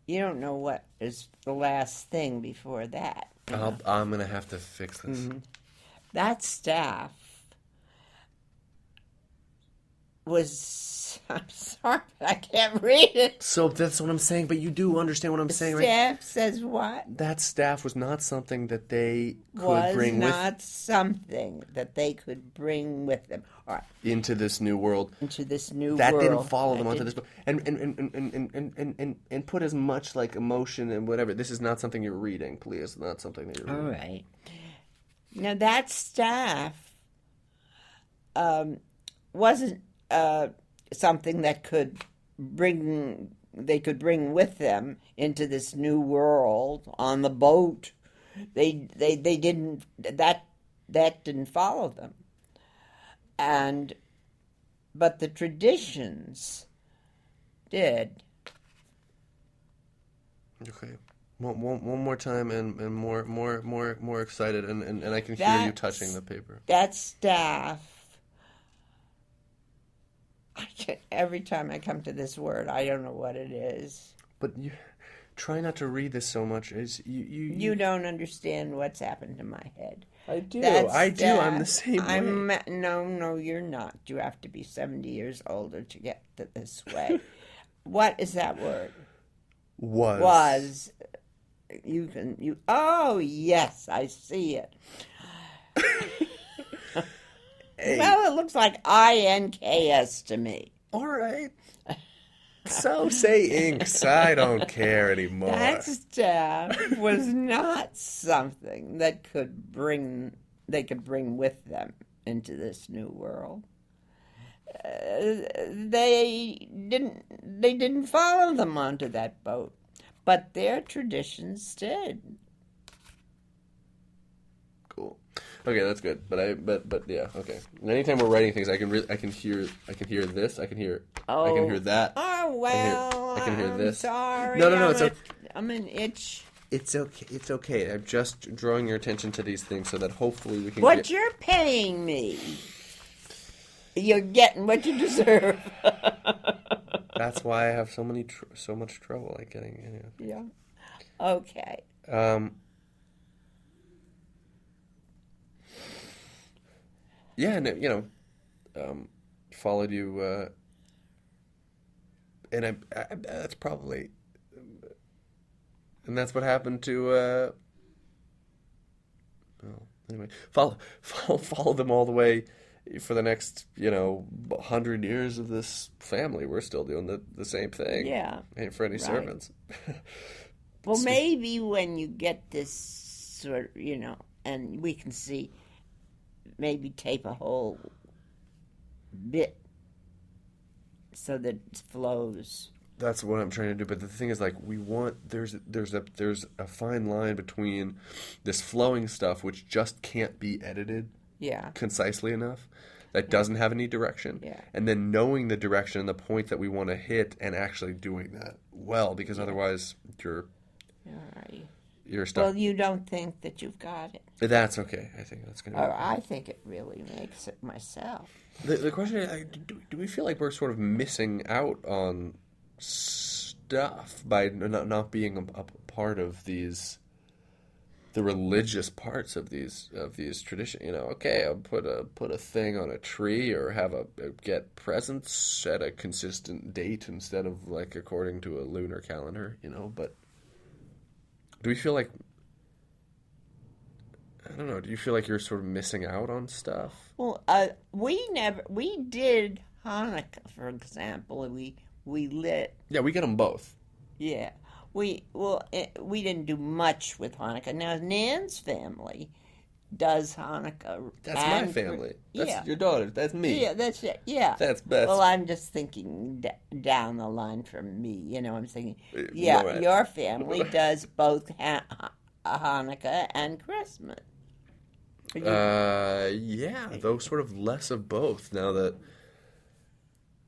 You don't know what is the last thing before that. I'm going to have to fix this. Mm-hmm. That staff was... I'm sorry, but I can't read it. So that's what I'm saying, but you do understand what I'm saying, right? Staff says what? That staff was not something that they could bring with... Was not something that they could bring with them. All right. Into this new world. Into this new world. That didn't follow them onto this book. And put as much, like, emotion and whatever. This is not something you're reading, please. It's not something that you're reading. All right. Now, that staff wasn't... something that they could bring with them into this new world on the boat. They didn't that didn't follow them. But the traditions did. Okay. One more time and more excited and I can hear you touching the paper. That staff, every time I come to this word, I don't know what it is. But you try not to read this so much. You don't understand what's happened to my head. I do. I'm the same way. No, you're not. You have to be 70 years older to get to this way. What is that word? Was. Oh, yes, I see it. Well, it looks like INKS to me. All right. So say inks. I don't care anymore. That staff was not something that they could bring with them into this new world. They didn't follow them onto that boat, but their traditions did. Cool. Okay, that's good. But yeah, okay. Anytime we're writing things, I can hear this. I can hear that. Oh well, I can hear this. Sorry. No. I'm an itch. It's okay. It's okay. I'm just drawing your attention to these things so that hopefully we can. What you're paying me, you're getting what you deserve. That's why I have so much trouble like getting. Yeah. Okay. Yeah, and followed you, and I that's probably, and that's what happened to. Well, anyway, follow them all the way for the next 100 years of this family. We're still doing the same thing. Yeah. Ain't for any servants. Well, maybe when you get this sort of, and we can see. Maybe tape a whole bit so that it flows. That's what I'm trying to do. But the thing is, like, we want there's a fine line between this flowing stuff, which just can't be edited, concisely enough, that doesn't have any direction, and then knowing the direction and the point that we want to hit, and actually doing that well, because otherwise you're stuck. Well, you don't think that you've got it. That's okay. I think that's going to. I think it really makes it myself. The question is, do we feel like we're sort of missing out on stuff by not being a part of the religious parts of these traditions? Okay, I'll put a thing on a tree, or get presents at a consistent date instead of like according to a lunar calendar. But do we feel like? I don't know. Do you feel like you're sort of missing out on stuff? Well, we did Hanukkah, for example. We lit. Yeah, we get them both. Yeah, we didn't do much with Hanukkah. Now Nan's family does Hanukkah. That's my family. That's your daughter. That's me. Yeah, that's it. Yeah, that's best. Well, I'm just thinking down the line from me. I'm thinking. Yeah, right. Your family does both Hanukkah and Christmas. Yeah, though sort of less of both now that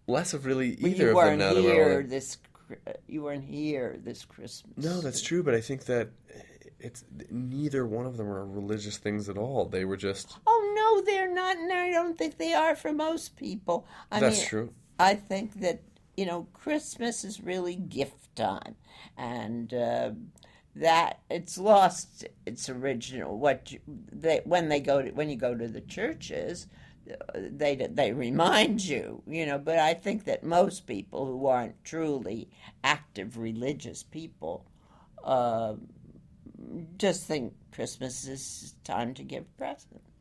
less of really either of them now that we're you weren't here this Christmas. No, that's true, but I think that it's neither one of them are religious things at all. They were just no, they're not, and I don't think they are for most people. That's true. I think that Christmas is really gift time, and that it's lost its original. When you go to the churches, they remind you, But I think that most people who aren't truly active religious people just think Christmas is time to give presents.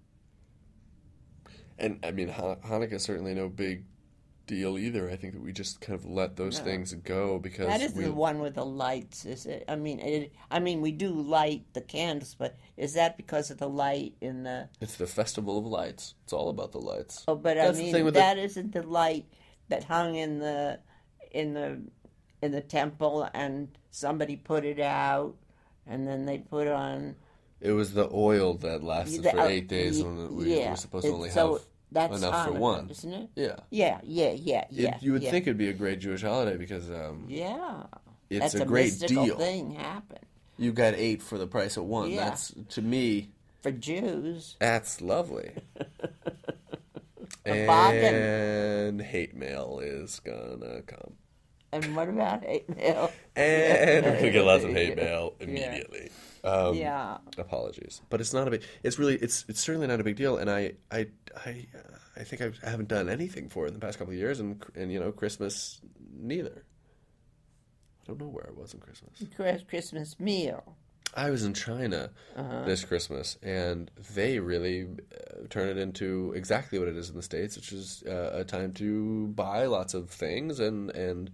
And I mean, Hanukkah is certainly no big deal either. I think that we just kind of let those things go because that isn't the one with the lights, is it? I mean, we do light the candles, but is that because of the light in the? It's the festival of lights. It's all about the lights. Oh, but that's that isn't the light that hung in the temple, and somebody put it out, and then they put on. It was the oil that lasted for 8 days when we were supposed to only have. That's enough Hanukkah, for one, isn't it? Yeah. Yeah. You would think it'd be a great Jewish holiday because it's that's a great mystical deal. Thing happened. You got 8 for the price of 1. Yeah. That's to for Jews. That's lovely. And hate mail is gonna come. And what about hate mail? And we're gonna get lots of hate mail immediately. Apologies, but it's not a big. It's really. It's certainly not a big deal. And I think I haven't done anything for it in the past couple of years, and Christmas neither. I don't know where I was in Christmas. Christmas meal. I was in China this Christmas, and they really turn it into exactly what it is in the States, which is a time to buy lots of things and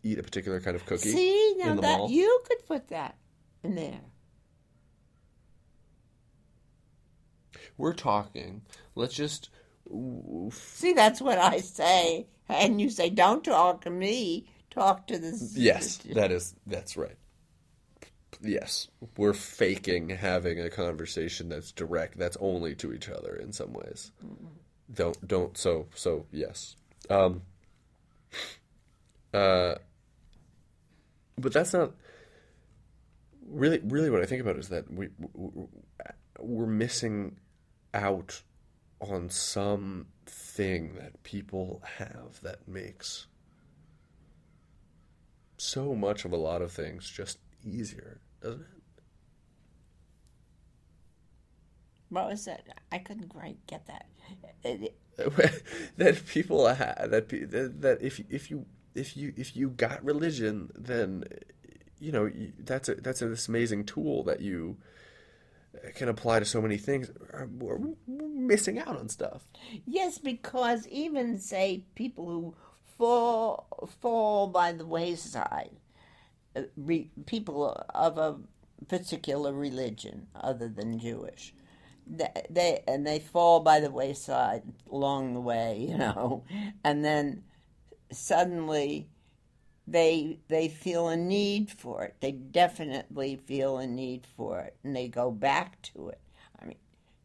eat a particular kind of cookie See, now in the that mall. you could put that in there. We're talking. Let's just. See, that's what I say. And you say, don't talk to me, talk to the... Yes, that's right. Yes, we're faking having a conversation that's direct, that's only to each other in some ways. Don't, so yes. But that's not really what I think about is that we're missing out on something that people have that makes so much of a lot of things just easier, doesn't it? What was that? I couldn't quite get that. That people that if you got religion, then that's this amazing tool that you can apply to so many things. We're missing out on stuff. Yes, because even, say, people who fall by the wayside, people of a particular religion other than Jewish, they fall by the wayside along the way, and then suddenly they feel a need for it. They definitely feel a need for it, and they go back to it. I mean,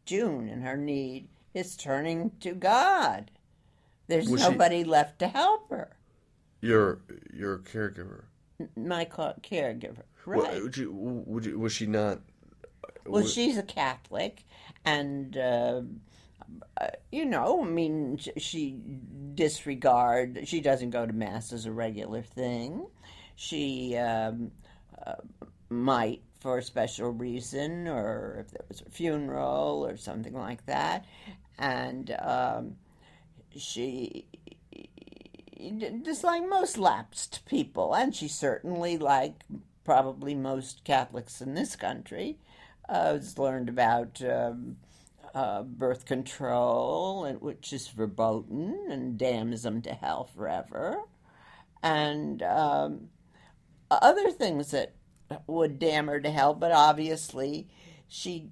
June and her need is turning to God. There's nobody left to help her. Your caregiver. My caregiver, right? Was she not? Well, she's a Catholic, and she disregards. She doesn't go to mass as a regular thing. She might for a special reason, or if there was a funeral or something like that, and she, just like most lapsed people, and she certainly, like probably most Catholics in this country, has learned about birth control, which is verboten and damns them to hell forever, and other things that would damn her to hell, but obviously she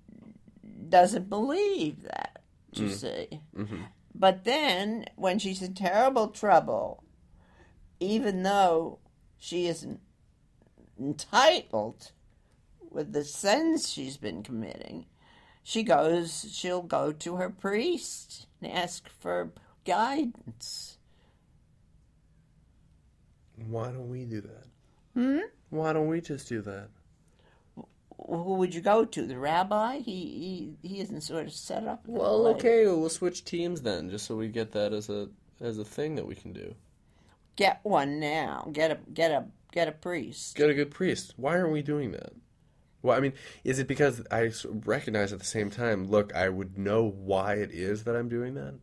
doesn't believe that, you see. Mm-hmm. But then, when she's in terrible trouble, even though she isn't entitled with the sins she's been committing, she'll go to her priest and ask for guidance. Why don't we do that? Why don't we just do that? Who would you go to? The rabbi? He isn't sort of set up. Well, okay, we'll switch teams then, just so we get that as a thing that we can do. Get one now. Get a priest. Get a good priest. Why aren't we doing that? Well, I mean, is it because I recognize at the same time, look, I would know why it is that I'm doing that,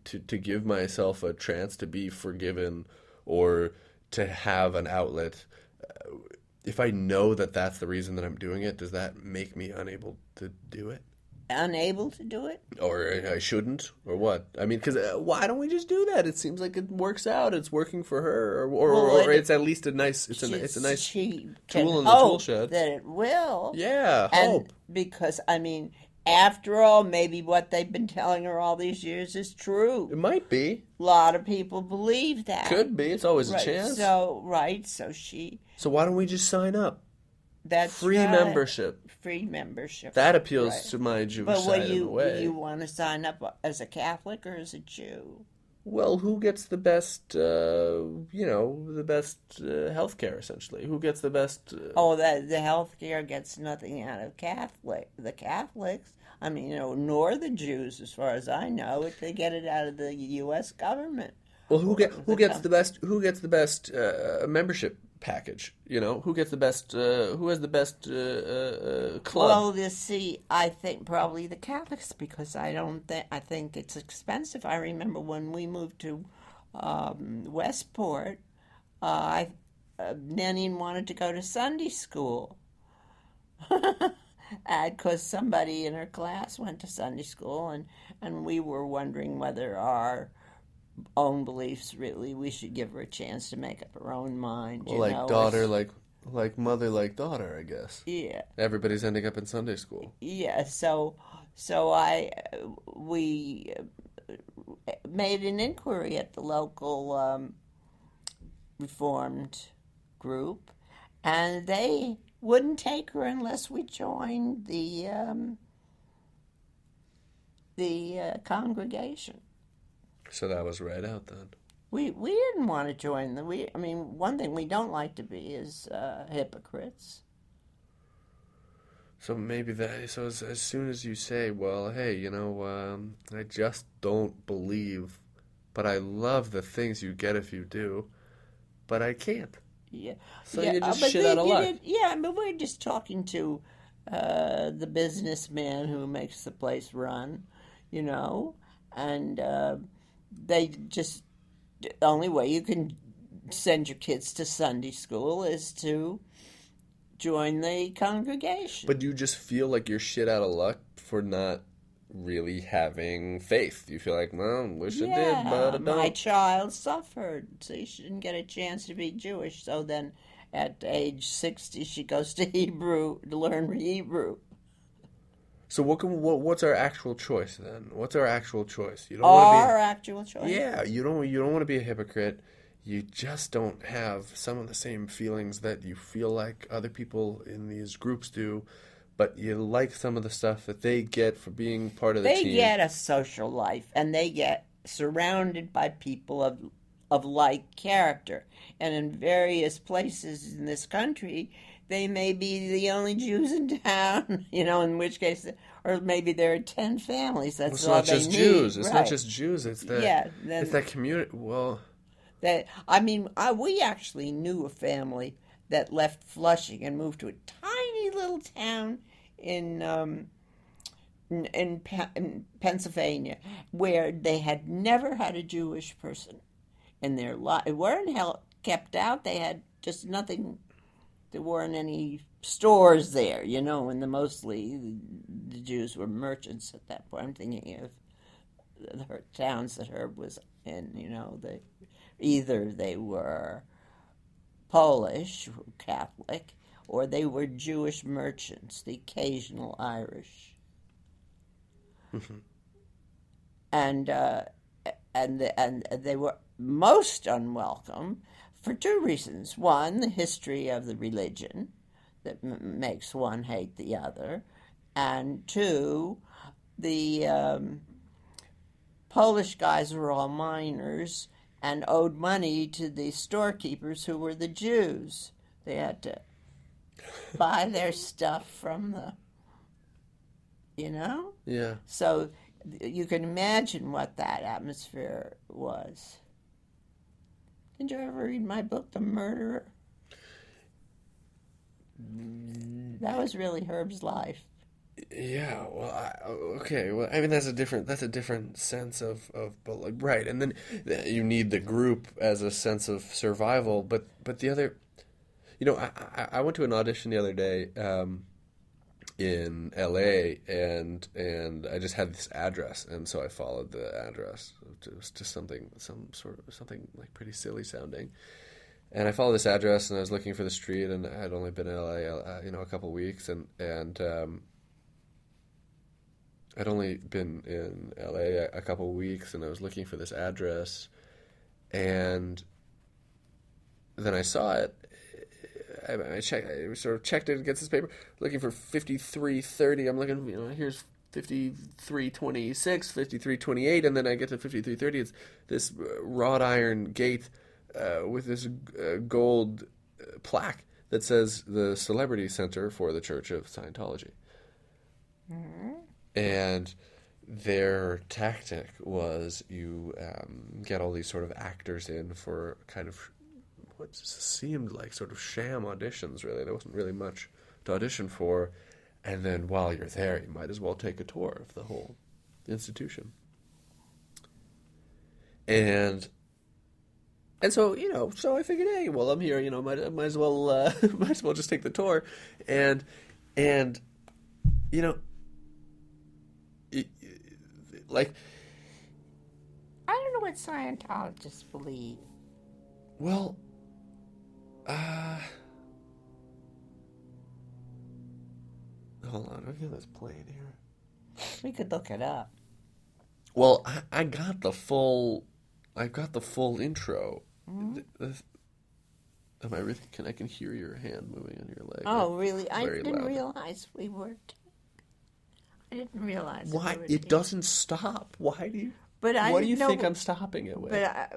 to give myself a chance to be forgiven or to have an outlet. If I know that that's the reason that I'm doing it, does that make me unable to do it? Unable to do it? Or I shouldn't? Or what? I mean, because why don't we just do that? It seems like it works out. It's working for her. Or it's at least a nice, it's a nice tool in the tool shed. That it will. Yeah, hope. Because, I mean, after all, maybe what they've been telling her all these years is true. It might be. A lot of people believe that. Could be. It's always a chance. So why don't we just sign up? That's free right. membership. Free membership. That appeals to my Jewish side in a way. But you want to sign up as a Catholic or as a Jew? Well, who gets the best, the best health care, essentially? Who gets the best... the health care gets nothing out of the Catholics. I mean, nor the Jews, as far as I know. They get it out of the U.S. government. Well, who gets the best membership package? Who gets the best? Who has the best club? Well, you see, I think probably the Catholics, because I think it's expensive. I remember when we moved to Westport, Nanny wanted to go to Sunday school. Because somebody in her class went to Sunday school, and we were wondering whether our own beliefs really, we should give her a chance to make up her own mind. Well, You like know, daughter, it's, like mother, like daughter, I guess. yeah, Everybody's ending up in Sunday school. yeah. So I we made an inquiry at the local Reformed group, and they wouldn't take her unless we joined the congregation. So that was right out then. We didn't want to join the we. I mean, one thing we don't like to be is hypocrites. So maybe that. So as soon as you say, well, hey, I just don't believe, but I love the things you get if you do, but I can't. Yeah, So yeah. you just But shit out of luck. yeah, but we're just talking to the businessman who makes the place run, you know, and they just the only way you can send your kids to Sunday school is to join the congregation. But you just feel like you're shit out of luck for not really having faith. You feel like, well, wish I did, but I My don't. child suffered, so she didn't get a chance to be Jewish. So then, at age 60, she goes to Hebrew to learn Hebrew. So what's our actual choice then? What's our actual choice? You don't want to Our actual choice. be. Yeah, you don't want to be a hypocrite. You just don't have some of the same feelings that you feel like other people in these groups do, but you like some of the stuff that they get for being part of the They team. get a social life, and they get surrounded by people of like character. And in various places in this country, they may be the only Jews in town, you know, in which case, or maybe there are 10 families. That's It's all not they just need. Jews. It's not Right. just Jews. It's that. Yeah, then It's that community. Well, that we actually knew a family that left Flushing and moved to a tiny little town in in Pennsylvania, where they had never had a Jewish person in their life. They weren't kept out. They had just nothing. There weren't any stores there, you know, and mostly the Jews were merchants at that point. I'm thinking of the towns that Herb was in, you know, either they were Polish, Catholic, or they were Jewish merchants, the occasional Irish. And they were most unwelcome for two reasons. One, the history of the religion that makes one hate the other, and two, the Polish guys were all miners and owed money to the storekeepers who were the Jews. They had to buy their stuff from the, you know? yeah. So you can imagine what that atmosphere was. Did you ever read my book, The Murderer? That was really Herb's life. Yeah, well, okay. Well, I mean, that's a different sense but like, right. And then you need the group as a sense of survival. But the other, I went to an audition the other day in L.A. and I just had this address, and so I followed the address. It was just something like pretty silly sounding. And I followed this address, and I was looking for the street, and I had only been in LA, a couple weeks, and I'd only been in LA a couple weeks, and I was looking for this address, and then I saw it. I sort of checked it against this paper, looking for 5330. I'm looking, here's 5326, 5328, and then I get to 5330. It's this wrought iron gate with this gold plaque that says the Celebrity Center for the Church of Scientology. Mm-hmm. And their tactic was you get all these sort of actors in for kind of what seemed like sort of sham auditions, really. There wasn't really much to audition for. And then while you're there, you might as well take a tour of the whole institution. And And so, so I figured, hey, well, I'm here, might as well, might as well just take the tour, and, you know, it, like, I don't know what Scientologists believe. well, hold on, I've got this playing here. We could look it up. Well, I got the full intro. Am I really? I can hear your hand moving on your leg. Oh, really? I Very didn't loud. realize we were. I didn't realize. Why we were it doesn't stop? Why do you? But I what do you didn't know- think I'm stopping it with? But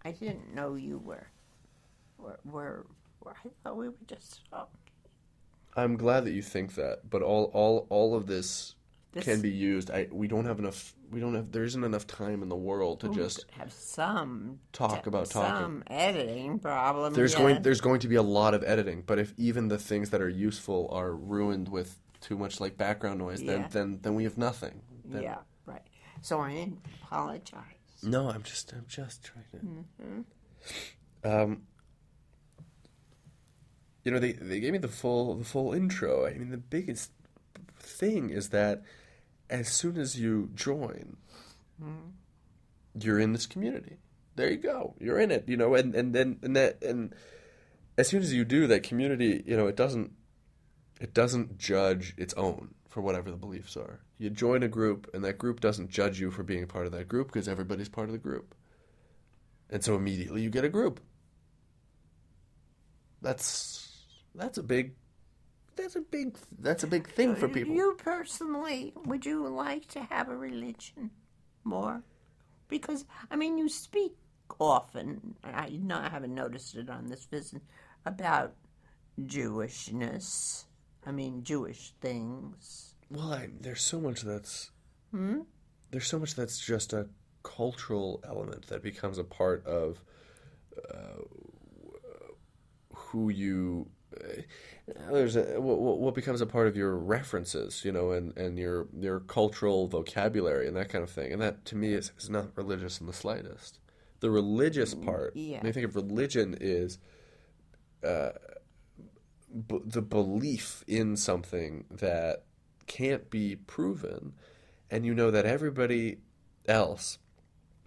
I didn't know you were. I thought we were just talking. I'm glad that you think that, but all of this can be used. We don't have enough. There isn't enough time in the world to just have some talk about talking. Some editing problem. There's going to be a lot of editing, but if even the things that are useful are ruined with too much like background noise, then we have nothing. Then, yeah, right. So I apologize. No, I'm just trying to. Mm-hmm. They gave me the full intro. I mean, the biggest thing is that as soon as you join, you're in this community. There you go. You're in it. And as soon as you do, that community, it doesn't judge its own for whatever the beliefs are. You join a group, and that group doesn't judge you for being a part of that group because everybody's part of the group. And so immediately you get a group. That's a big thing for people. You personally, would you like to have a religion more? Because you speak often. I haven't noticed it on this visit about Jewishness. Jewish things. Well, there's so much that's there's so much that's just a cultural element that becomes a part of who you. What becomes a part of your references, and your cultural vocabulary and that kind of thing, and that to me is not religious in the slightest. The religious part, when you think of religion, is the belief in something that can't be proven, and you know that everybody else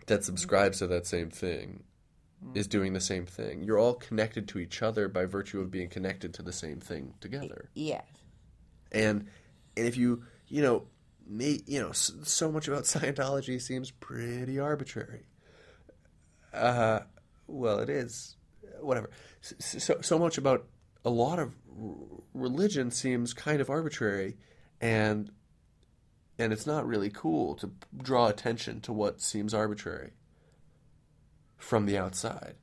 that subscribes to that same thing is doing the same thing. You're all connected to each other by virtue of being connected to the same thing together. Yes. And if you, so much about Scientology seems pretty arbitrary. Well, it is. Whatever. So much about a lot of religion seems kind of arbitrary, and it's not really cool to draw attention to what seems arbitrary from the outside.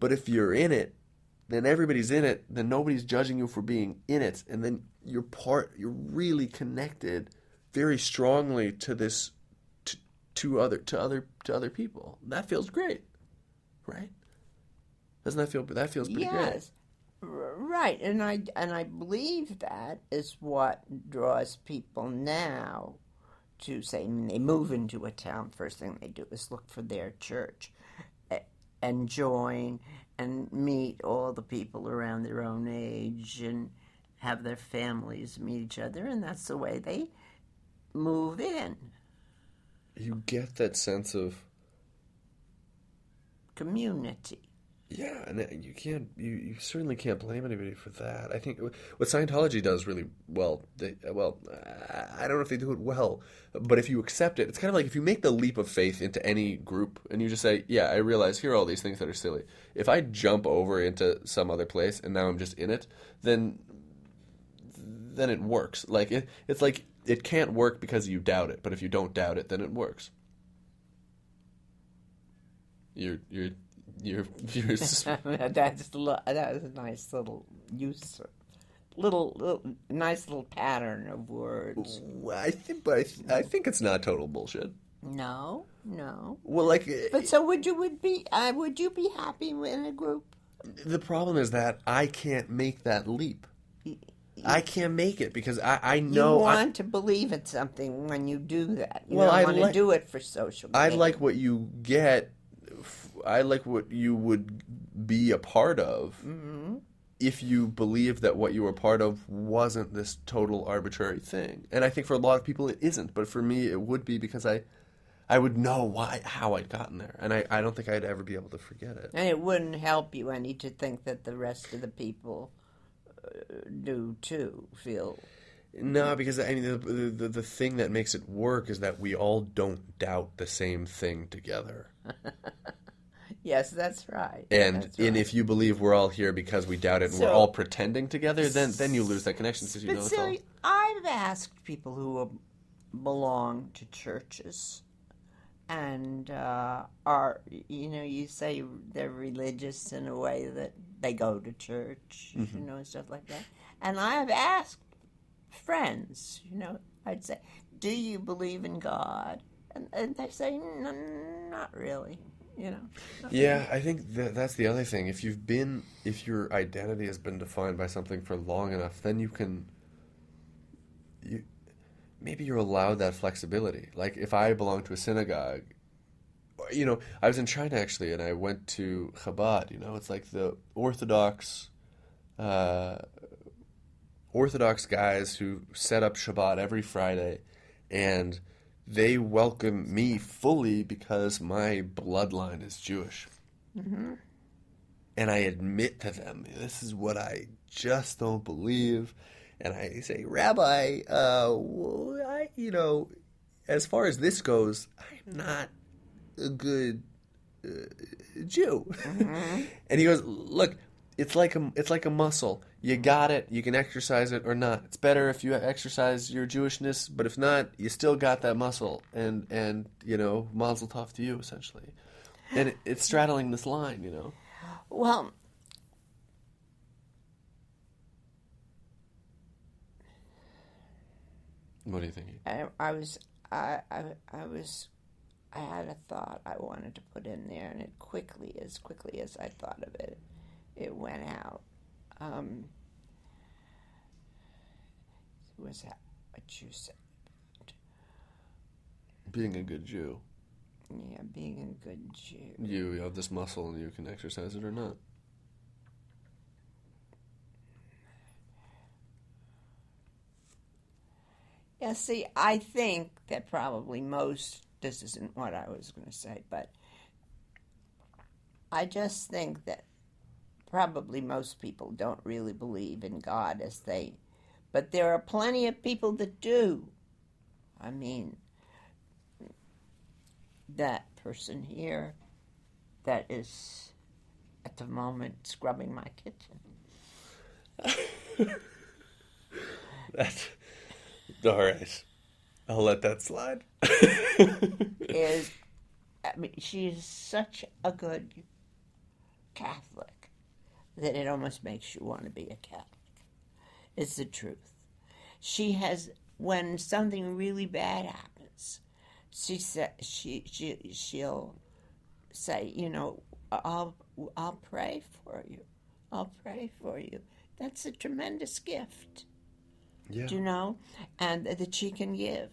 But if you're in it, then everybody's in it, then nobody's judging you for being in it, and then you're really connected very strongly to this to other people. That feels great. Right? Doesn't that feel pretty great? Yes. Right. And I believe that is what draws people now to say, they move into a town, first thing they do is look for their church and join and meet all the people around their own age and have their families meet each other, and that's the way they move in. You get that sense of community. Yeah, and you certainly can't blame anybody for that. I think what Scientology does really well, I don't know if they do it well, but if you accept it, it's kind of like if you make the leap of faith into any group and you just say, yeah, I realize here are all these things that are silly. If I jump over into some other place and now I'm just in it, then it works. Like it's like it can't work because you doubt it, but if you don't doubt it, then it works. You're That's that was a nice little use, little nice little pattern of words. I think it's not total bullshit. No. Well, but so would you be happy in a group? The problem is that I can't make that leap. I can't make it because I know you want to believe in something when you do that. You don't want to do it for social gain. I like what you get. what you would be a part of if you believed that what you were part of wasn't this total arbitrary thing. And I think for a lot of people it isn't, but for me it would be, because I would know how I'd gotten there, and I don't think I'd ever be able to forget it. And it wouldn't help you any to think that the rest of the people do too, feel. No, because I mean the thing that makes it work is that we all don't doubt the same thing together. Yes, that's right. And That's right. if you believe we're all here because we doubt it and we're all pretending together, then you lose that connection, because you know it's all. Silly, I've asked people who belong to churches and are, you say they're religious in a way that they go to church, and stuff like that. And I have asked friends, I'd say, do you believe in God? And they say, not really, Yeah, I think that's the other thing. If your identity has been defined by something for long enough, then maybe you're allowed that flexibility. Like if I belong to a synagogue, I was in China actually, and I went to Chabad. It's like the Orthodox guys who set up Shabbat every Friday, and they welcome me fully because my bloodline is Jewish. Mm-hmm. And I admit to them, this is what I just don't believe. And I say, Rabbi, as far as this goes, I'm not a good Jew. Mm-hmm. And he goes, look, it's like a muscle. You got it. You can exercise it or not. It's better if you exercise your Jewishness, but if not, you still got that muscle. And mazel tov to you, essentially. And it's straddling this line, Well, What are you thinking? I had a thought I wanted to put in there, and as quickly as I thought of it, it went out. Was that what you said? Being a good Jew. Yeah, being a good Jew. You have this muscle and you can exercise it or not. Yeah, see, I think that probably this isn't what I was going to say, but I just think that probably most people don't really believe in God but there are plenty of people that do. I mean, that person here that is at the moment scrubbing my kitchen. All right. I'll let that slide. She's such a good Catholic that it almost makes you want to be a Catholic. It's the truth. When something really bad happens, she'll say, I'll pray for you. I'll pray for you. That's a tremendous gift. Yeah. And that she can give.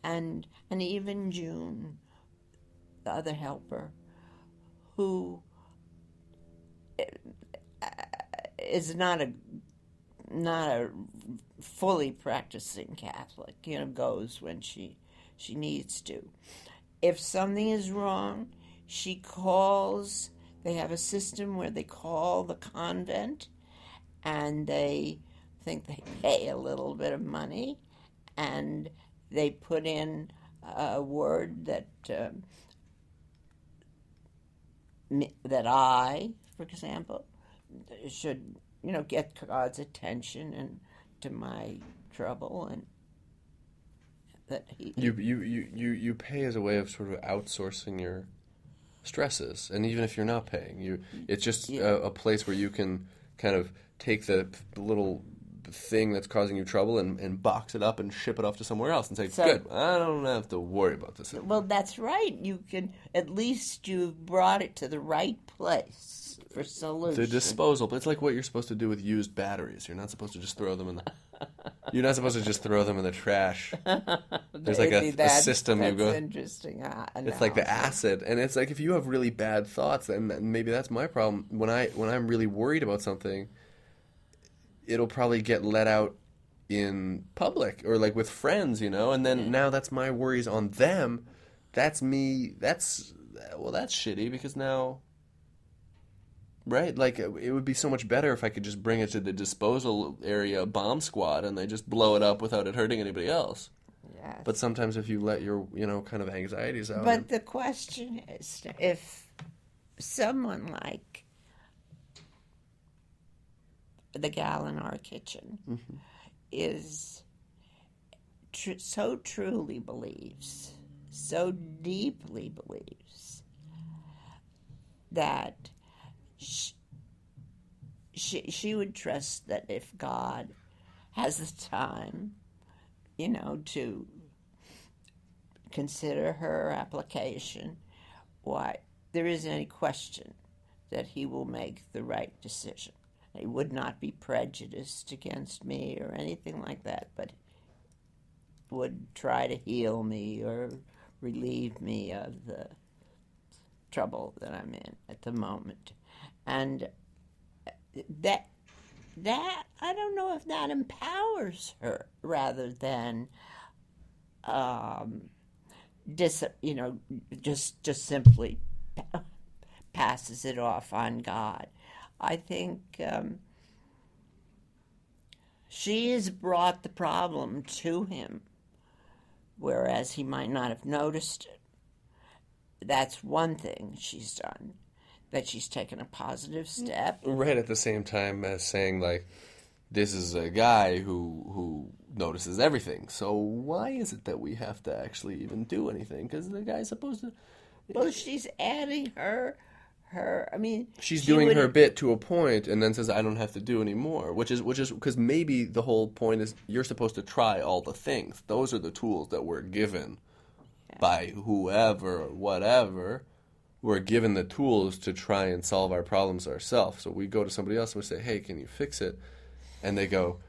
And even June, the other helper, who is not a fully practicing Catholic, goes when she needs to. If something is wrong, she calls. They have a system where they call the convent, and they think they pay a little bit of money, and they put in a word that I, for example, should get God's attention and to my trouble, and that you pay as a way of sort of outsourcing your stresses, and even if you're not paying, it's just a place where you can kind of take the little thing that's causing you trouble and box it up and ship it off to somewhere else and say, good, I don't have to worry about this anymore. Well, that's right. You can, at least you've brought it to the right place for solution. The disposal. It's like what you're supposed to do with used batteries. You're not supposed to just throw them in the... You're not supposed to just throw them in the trash. There's like a system you go... That's interesting. It's like the acid. And it's like if you have really bad thoughts, and maybe that's my problem. When I'm really worried about something, it'll probably get let out in public or like with friends, and then now that's my worries on them. That's me. That's shitty because now... Right? Like, it would be so much better if I could just bring it to the disposal area bomb squad and they just blow it up without it hurting anybody else. Yes. But sometimes if you let your, kind of anxieties out... But the question is, if someone like the gal in our kitchen is so truly believes, so deeply believes that... She would trust that if God has the time, to consider her application, why, there isn't any question that he will make the right decision. He would not be prejudiced against me or anything like that, but would try to heal me or relieve me of the trouble that I'm in at the moment. And that I don't know if that empowers her rather than just simply passes it off on God. I think she has brought the problem to him, whereas he might not have noticed it. That's one thing she's done. That she's taken a positive step. Right at the same time as saying, like, this is a guy who notices everything. So why is it that we have to actually even do anything? Because the guy's supposed to... Well, she's adding her she's doing her bit to a point and then says, I don't have to do any more. Which is because maybe the whole point is you're supposed to try all the things. Those are the tools that we're given by whoever or whatever. We're given the tools to try and solve our problems ourselves. So we go to somebody else and we say, hey, can you fix it? And they go,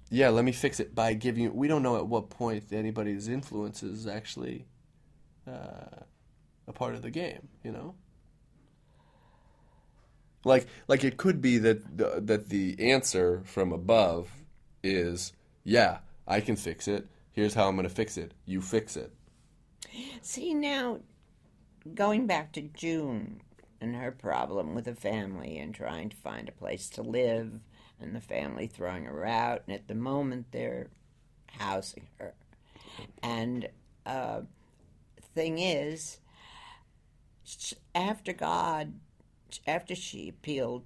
yeah, let me fix it by giving you... We don't know at what point anybody's influence is actually a part of the game, Like it could be that the answer from above is, yeah, I can fix it. Here's how I'm going to fix it. You fix it. See, now... Going back to June and her problem with the family and trying to find a place to live and the family throwing her out, and at the moment they're housing her. And thing is, after she appealed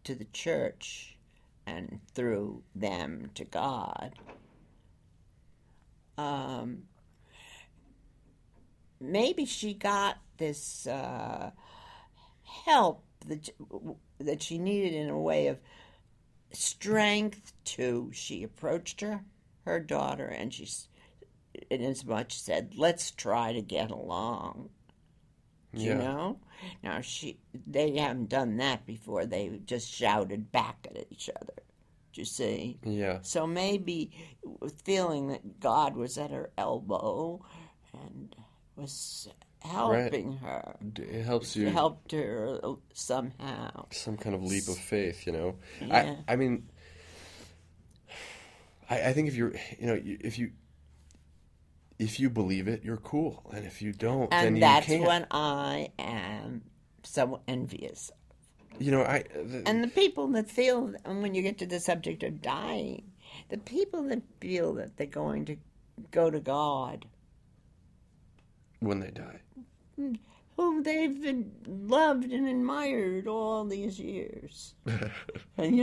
to the church and through them to God, maybe she got this help that she needed in a way of strength to. She approached her daughter, and she's in as much said, "Let's try to get along." Yeah. Now they haven't done that before. They just shouted back at each other. Do you see? Yeah. So maybe feeling that God was at her elbow and was helping her. It helps you. It helped her somehow. Some kind of leap of faith, Yeah. I mean, I think if you believe it, you're cool, and if you don't, then you can't. And that's when I am so envious. And the people that feel, and when you get to the subject of dying, the people that feel that they're going to go to God when they die, whom they've been loved and admired all these years. And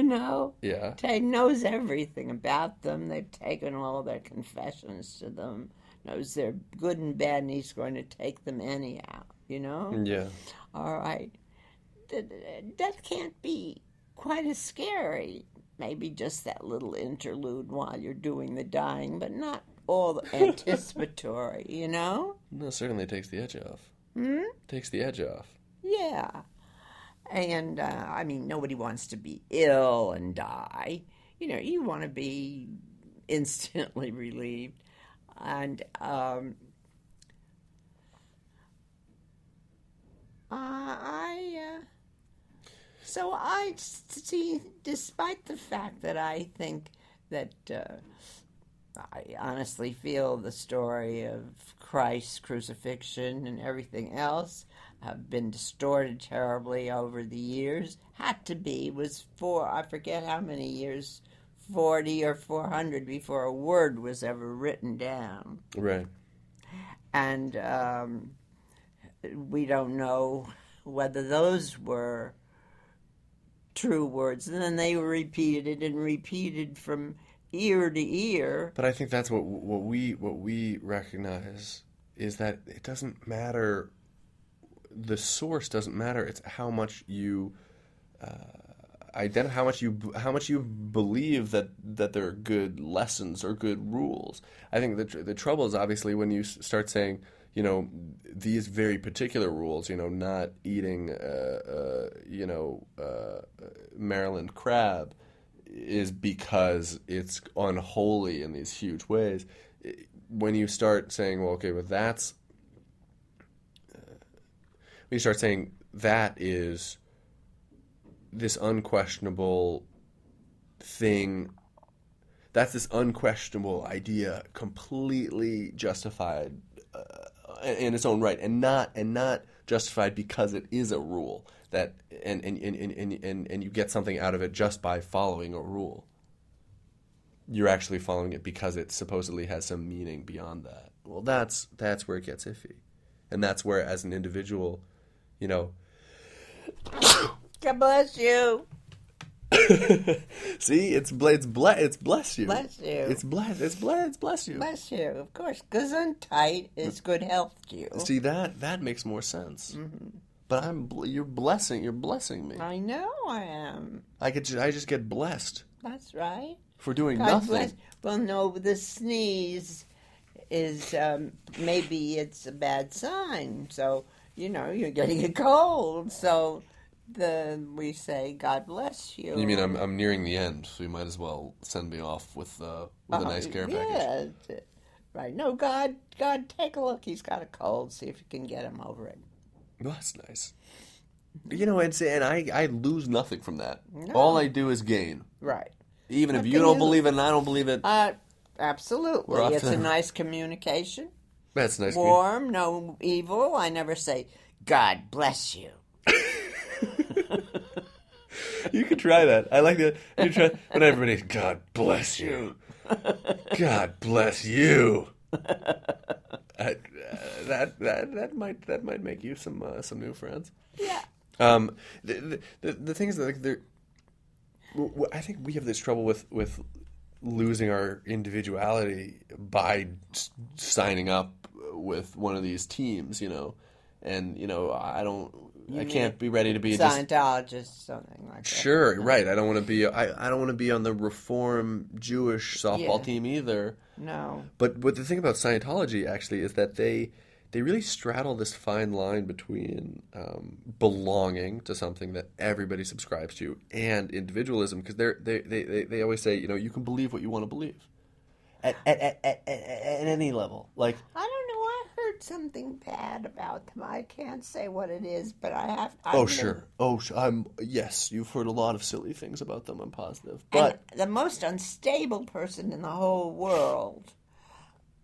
yeah, Ted knows everything about them. They've taken all their confessions to them, knows they're good and bad, and he's going to take them anyhow, Yeah. All right. That can't be quite as scary maybe just that little interlude while you're doing the dying, but not all the anticipatory, you know? No, certainly takes the edge off. Hmm? Takes the edge off. Yeah. And, I mean, nobody wants to be ill and die. You know, you want to be instantly relieved. And so I see, despite the fact that I think that I honestly feel the story of Christ's crucifixion and everything else have been distorted terribly over the years. Had to be, was I forget how many years, 40 or 400 before a word was ever written down. Right. And we don't know whether those were true words. And then they were repeated and repeated from ear to ear. But I think that's what we recognize is that it doesn't matter. The source doesn't matter. It's how much you how much you believe that there are good lessons or good rules. I think the trouble is obviously when you start saying, you know, these very particular rules, you know, not eating Maryland crab is because it's unholy in these huge ways. When you start saying, well, okay, well that's when you start saying that is this unquestionable thing, that's this unquestionable idea, completely justified in its own right, and not justified because it is a rule that and you get something out of it just by following a rule. You're actually following it because it supposedly has some meaning beyond that. Well, that's where it gets iffy, and that's where, as an individual, you know. God bless you. See, it's bless you. Bless you. It's bless you. Bless you. Of course, Gesundheit is good health to you. See, that makes more sense. Mm-hmm. But you're blessing me. I know I am. I just get blessed. That's right. For doing God nothing. Bless. Well, no, the sneeze is maybe it's a bad sign. So, you know, you're getting a cold. So we say, God bless you. You mean I'm nearing the end, so you might as well send me off with a nice care package. Yeah, right. No, God, take a look. He's got a cold. See if you can get him over it. Well, that's nice. You know, and I lose nothing from that. No. All I do is gain. Right. Even if you don't believe it and I don't believe it. Absolutely. It's a nice communication. That's nice. Warm, no evil. I never say, God bless you. You could try that. I like that. You try when everybody, God bless you. God bless you. That might make you some new friends. Yeah. The thing is that like I think we have this trouble with losing our individuality by signing up with one of these teams, you know, and you know I can't be ready to be Scientologist, something like that. Sure, right. I don't want to be. I don't want to be on the Reform Jewish softball team either. No. But the thing about Scientology actually is that they really straddle this fine line between belonging to something that everybody subscribes to and individualism, because they always say, you know, you can believe what you want to believe at any level. Like, I don't know. I heard something bad about them. I can't say what it is, but I have. Sure. Yes, you've heard a lot of silly things about them. I'm positive, but and the most unstable person in the whole world.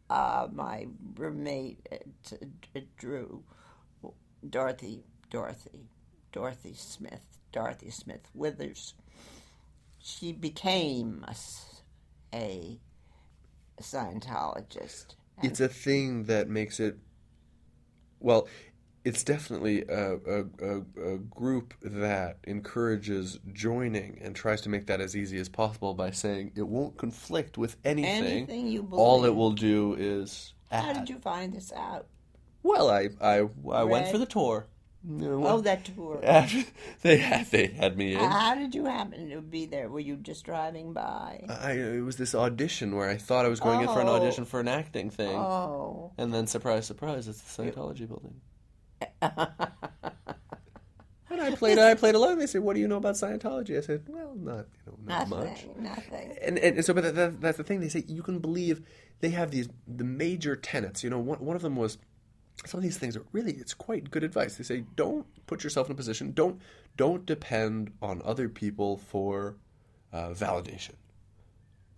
My roommate at Drew, Dorothy Smith Withers, she became a Scientologist. It's a thing that makes it, well, it's definitely a group that encourages joining and tries to make that as easy as possible by saying it won't conflict with anything. Anything you believe. All it will do is add. How did you find this out? Well, I went for the tour. No, Oh, that tour. after they had me in. How did you happen to be there? Were you just driving by? It was this audition where I thought I was going in for an Oh, audition for an acting thing, oh. and then surprise, surprise, it's the Scientology building. And I played along. They said, "What do you know about Scientology?" I said, "Well, not much." Nothing. And so, but that's the thing. They say you can believe they have the major tenets. One of them was some of these things are really, it's quite good advice. They say, don't put yourself in a position, don't depend on other people for validation.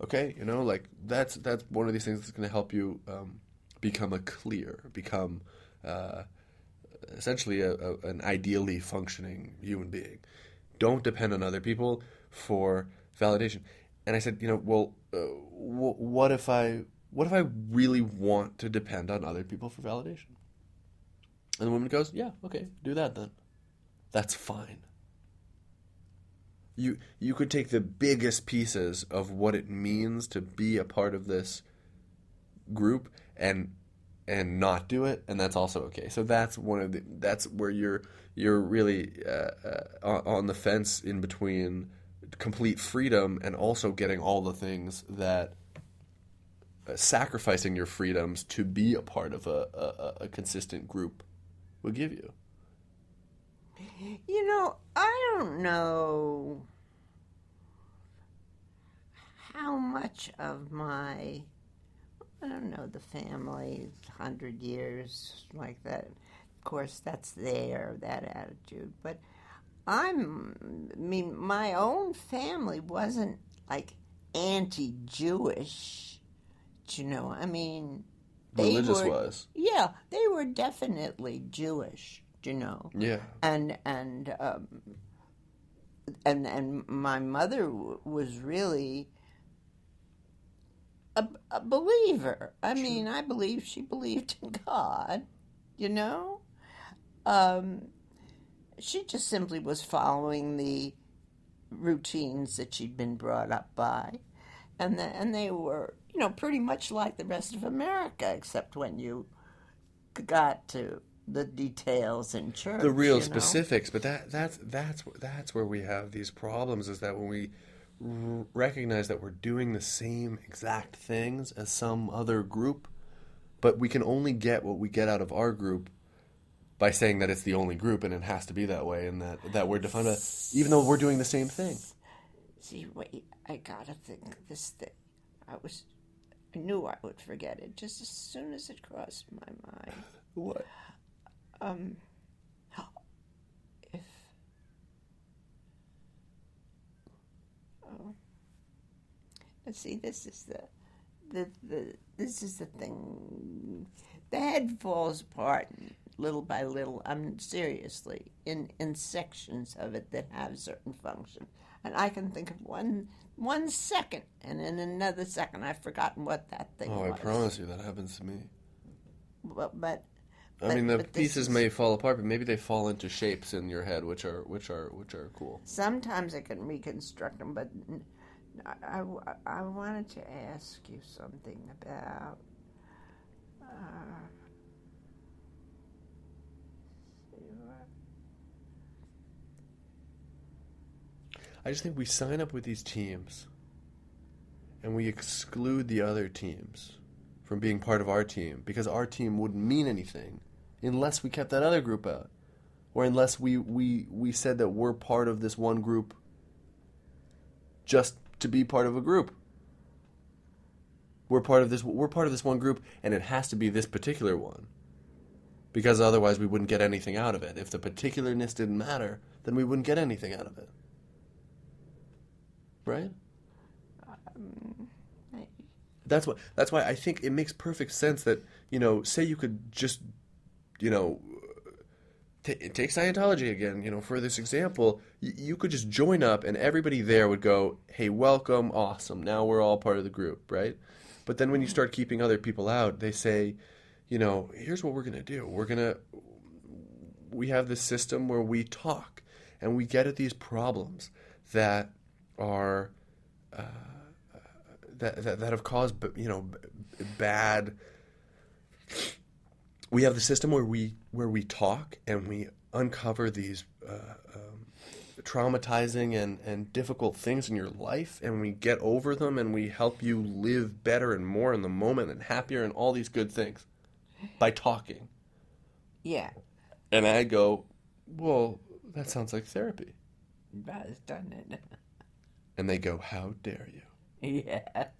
Okay, like that's one of these things that's going to help you become essentially an ideally functioning human being. Don't depend on other people for validation. And I said, well, what if I really want to depend on other people for validation? And the woman goes, yeah, okay, do that then. That's fine. You could take the biggest pieces of what it means to be a part of this group and not do it, and that's also okay. So that's where you're really on the fence in between complete freedom and also getting all the things that sacrificing your freedoms to be a part of a consistent group will give you. I don't know how much of I don't know, the family, 100 years like that. Of course, that's that attitude. But my own family wasn't like anti-Jewish, Religious was. Yeah, they were definitely Jewish, Yeah. And my mother was really a believer. I believe she believed in God, She just simply was following the routines that she'd been brought up by. And they were, pretty much like the rest of America, except when you got to the details in church. The real specifics, but that's where we have these problems, is that when we recognize that we're doing the same exact things as some other group, but we can only get what we get out of our group by saying that it's the only group and it has to be that way, and that we're defined by, even though we're doing the same thing. See, wait, I gotta think this thing. I knew I would forget it just as soon as it crossed my mind. What? If let's see, this is the thing. The head falls apart little by little. Seriously, in sections of it that have certain function, and I can think of one second, and in another second I've forgotten what that thing was. Oh, I promise you that happens to me. But the pieces may fall apart, but maybe they fall into shapes in your head, which are cool. Sometimes I can reconstruct them, but I wanted to ask you something about. I just think we sign up with these teams, and we exclude the other teams from being part of our team, because our team wouldn't mean anything unless we kept that other group out, or unless we said that we're part of this one group just to be part of a group. We're part of this one group, and it has to be this particular one, because otherwise we wouldn't get anything out of it. If the particularness didn't matter, then we wouldn't get anything out of it. Right? That's why I think it makes perfect sense that, say you could just, take Scientology again, for this example, you could just join up and everybody there would go, hey, welcome, awesome, now we're all part of the group, right? But then when you start keeping other people out, they say, here's what we're going to do. We have this system where we talk and we get at these problems that are that have caused bad. We have the system where we talk and uncover these traumatizing and difficult things in your life, and we get over them, and we help you live better and more in the moment and happier and all these good things by talking. Yeah. And I go, well, that sounds like therapy. Does, doesn't it? And they go, how dare you? Yes.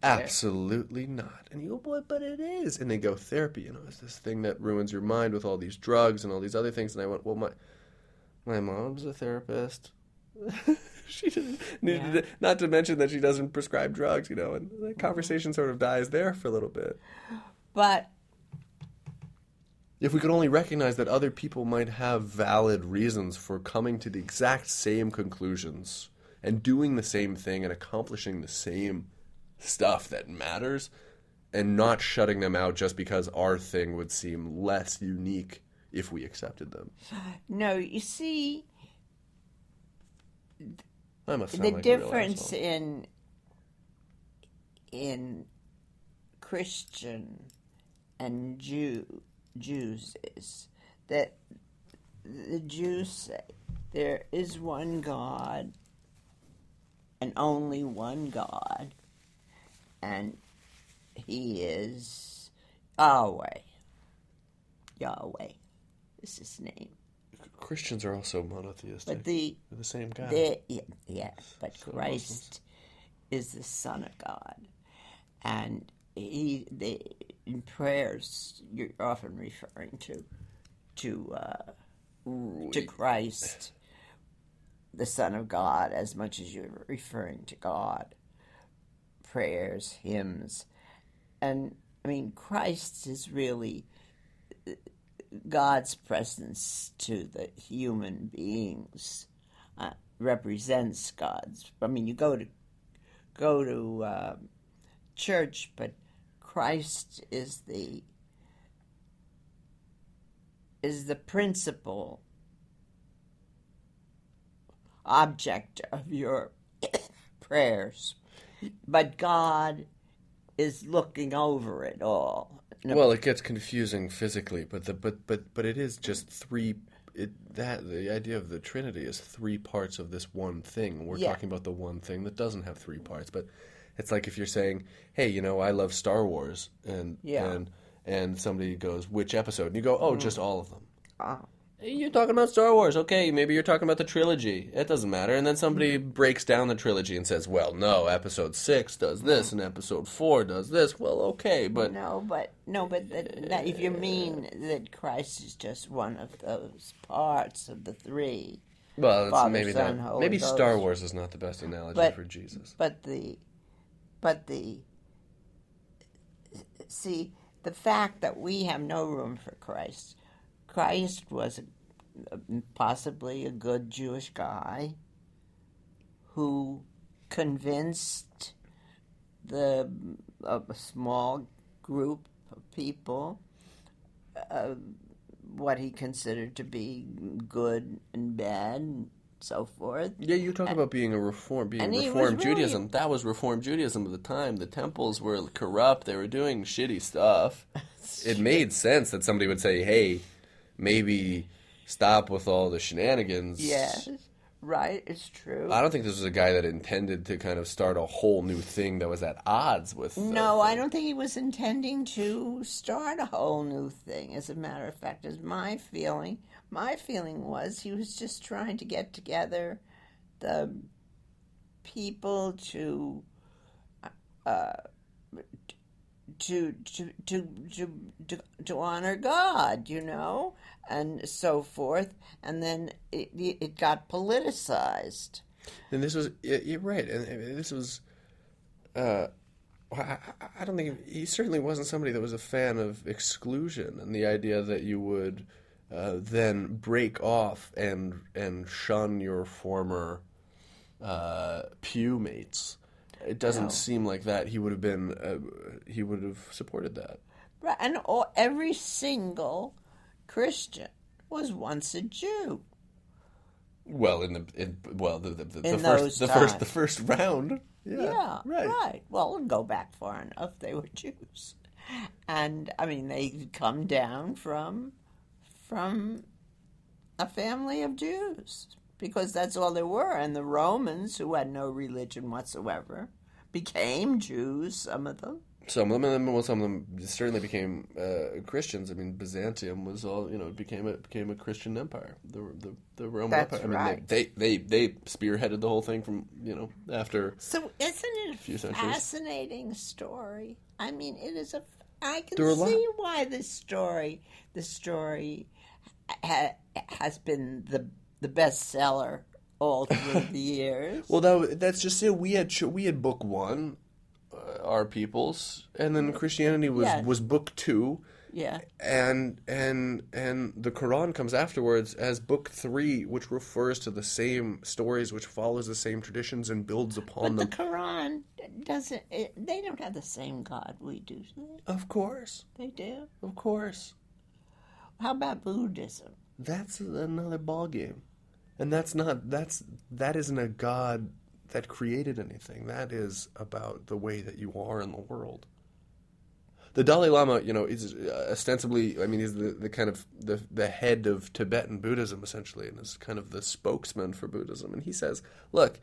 Absolutely not. And you go, boy, but it is. And they go, therapy, is this thing that ruins your mind with all these drugs and all these other things. And I went, well, my mom's a therapist. She didn't, not to mention that she doesn't prescribe drugs, and the conversation sort of dies there for a little bit. But if we could only recognize that other people might have valid reasons for coming to the exact same conclusions and doing the same thing and accomplishing the same stuff that matters, and not shutting them out just because our thing would seem less unique if we accepted them. No, you see, I must sound the like difference in Christian and Jews is that the Jews say there is one God and only one God, and He is Yahweh. Yahweh is His name. Christians are also monotheistic. But they're the same guy. Yes, but So Christ is the Son of God, and in prayers you're often referring to Christ, the Son of God, as much as you're referring to God. Prayers, hymns, and I mean Christ is really God's presence to the human beings, represents God's. I mean, you go to church, but Christ is the principal object of your prayers, but God is looking over it all. Well, it gets confusing physically, but it is just three. The idea of the Trinity is three parts of this one thing. We're talking about the one thing that doesn't have three parts. But it's like if you're saying, "Hey, I love Star Wars," and somebody goes, "Which episode?" And you go, "Oh, just all of them." You're talking about Star Wars. Okay, maybe you're talking about the trilogy. It doesn't matter. And then somebody breaks down the trilogy and says, well, no, episode 6 does this and episode 4 does this. Well, okay, but... if you mean that Christ is just one of those parts of the three. Well, Father, maybe Son, not. Holy Maybe Ghost. Star Wars is not the best analogy for Jesus. See, the fact that we have no room for Christ. Christ was possibly a good Jewish guy who convinced a small group of people what he considered to be good and bad and so forth. Yeah, you talk about being Reformed Judaism. That was Reformed Judaism at the time. The temples were corrupt. They were doing shitty stuff. It made sense that somebody would say, hey, maybe stop with all the shenanigans. Yes, right, it's true. I don't think this was a guy that intended to kind of start a whole new thing that was at odds with... No, I don't think he was intending to start a whole new thing. As a matter of fact, is my feeling. My feeling was he was just trying to get together the people to honor God, and so forth, and then it got politicized. And this was, you're right, and this was, I don't think, he certainly wasn't somebody that was a fan of exclusion and the idea that you would then break off and shun your former pew mates. It doesn't seem like that. He would have supported that. Right, and every single Christian was once a Jew. Well, the first round. Yeah, right. Well, go back far enough. They were Jews, and I mean they come down from a family of Jews, because that's all there were. And the Romans, who had no religion whatsoever, became Jews, some of them. Some of them, well, some of them certainly became Christians. I mean, Byzantium was all, it became a Christian empire. The Roman That's Empire. I mean, right. they spearheaded the whole thing from after. So isn't it few a centuries. fascinating story? I mean, it is I can There are a lot- see why the story has been the bestseller all through the years. Well, that's just it. We had book one, our peoples, and then Christianity was Yes. was book two. Yeah. And the Quran comes afterwards as book three, which refers to the same stories, which follows the same traditions and builds upon But the them. Quran doesn't. They don't have the same God we do. Do they? Of course, They do. of course. How about Buddhism? That's another ball game, and that isn't a God that created anything. That is about the way that you are in the world. The Dalai Lama, is ostensibly, I mean, he's the kind of the head of Tibetan Buddhism, essentially, and is kind of the spokesman for Buddhism. And he says, look,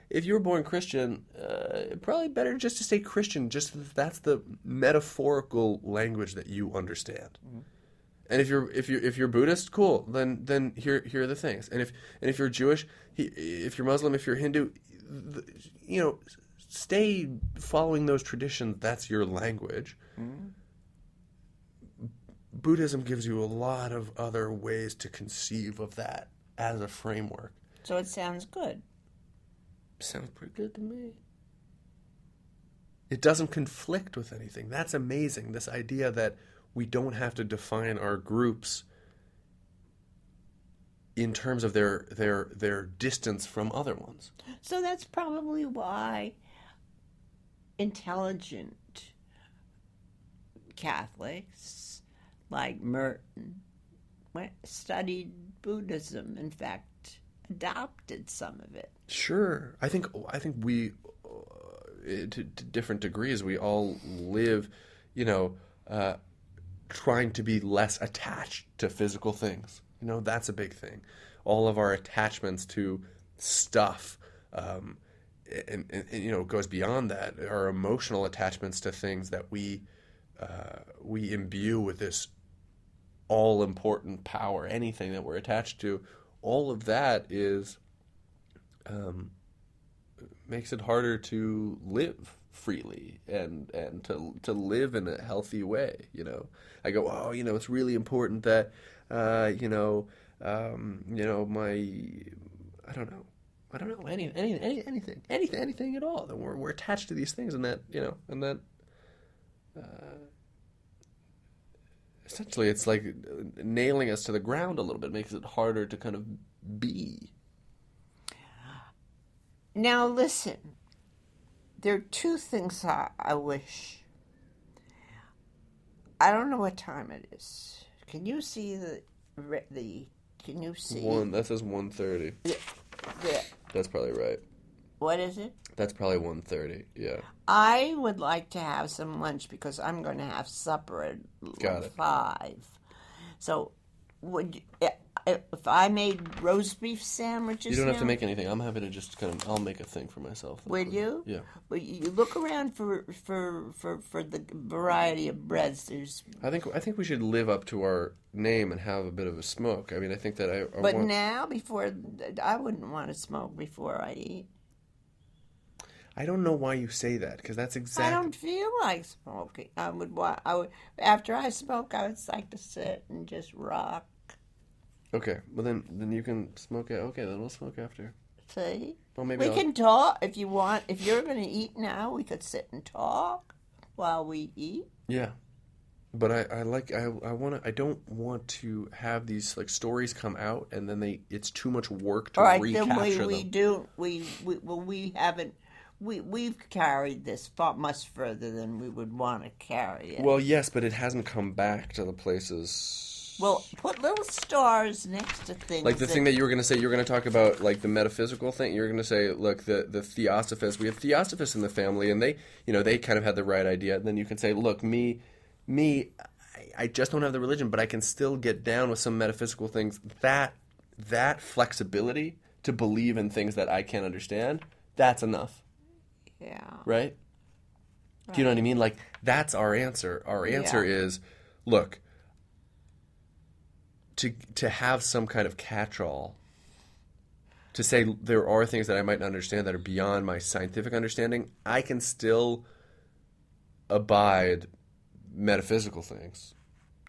if you were born Christian, probably better just to stay Christian, just that's the metaphorical language that you understand. Mm-hmm. And if you're Buddhist, cool, then here are the things. And if you're Jewish, if you're Muslim, if you're Hindu, stay following those traditions. That's your language. Mm-hmm. Buddhism gives you a lot of other ways to conceive of that as a framework. So it sounds good. Sounds pretty good to me. It doesn't conflict with anything. That's amazing. This idea that we don't have to define our groups in terms of their distance from other ones. So that's probably why intelligent Catholics like Merton studied Buddhism. In fact, adopted some of it. Sure, I think we, to different degrees, we all live, trying to be less attached to physical things. That's a big thing. All of our attachments to stuff, and it goes beyond that. Our emotional attachments to things that we imbue with this all-important power, anything that we're attached to, all of that is makes it harder to live freely and to live in a healthy way. I go, it's really important that my I don't know anything at all. That we're attached to these things, and that essentially it's like nailing us to the ground a little bit. Makes it harder to kind of be. Now listen, there are two things I wish. I don't know what time it is. Can you see can you see? That says 1:30. Yeah. That's probably right. What is it? That's probably 1:30. Yeah. I would like to have some lunch because I'm going to have supper at 5. So, if I made roast beef sandwiches, you don't have to make anything. I'm happy to just I'll make a thing for myself. Will you? Yeah. Well, you look around for the variety of breads. There's. I think we should live up to our name and have a bit of a smoke. I mean, I think that I But want... now, I wouldn't want to smoke before I eat. I don't know why you say that, because that's exactly... I don't feel like smoking. I would after I smoke, I would like to sit and just rock. Okay, well then you can smoke it. Okay, then we'll smoke after. See? Well, maybe we can talk if you want. If you're going to eat now, we could sit and talk while we eat. Yeah, but I don't want to have these stories come out and then it's too much work to recapture them. We've carried this much further than we would want to carry it. Well, yes, but it hasn't come back to the places. Well, put little stars next to things. Like the thing that you were going to say, you were going to talk about the metaphysical thing. You were going to say, look, the Theosophists. We have Theosophists in the family, and they kind of had the right idea. And then you can say, look, me, I just don't have the religion, but I can still get down with some metaphysical things. That that flexibility to believe in things that I can't understand, that's enough. Yeah. Right? Do you know what I mean? Like, that's our answer. Our answer is, look, to have some kind of catch-all, to say there are things that I might not understand that are beyond my scientific understanding, I can still abide metaphysical things.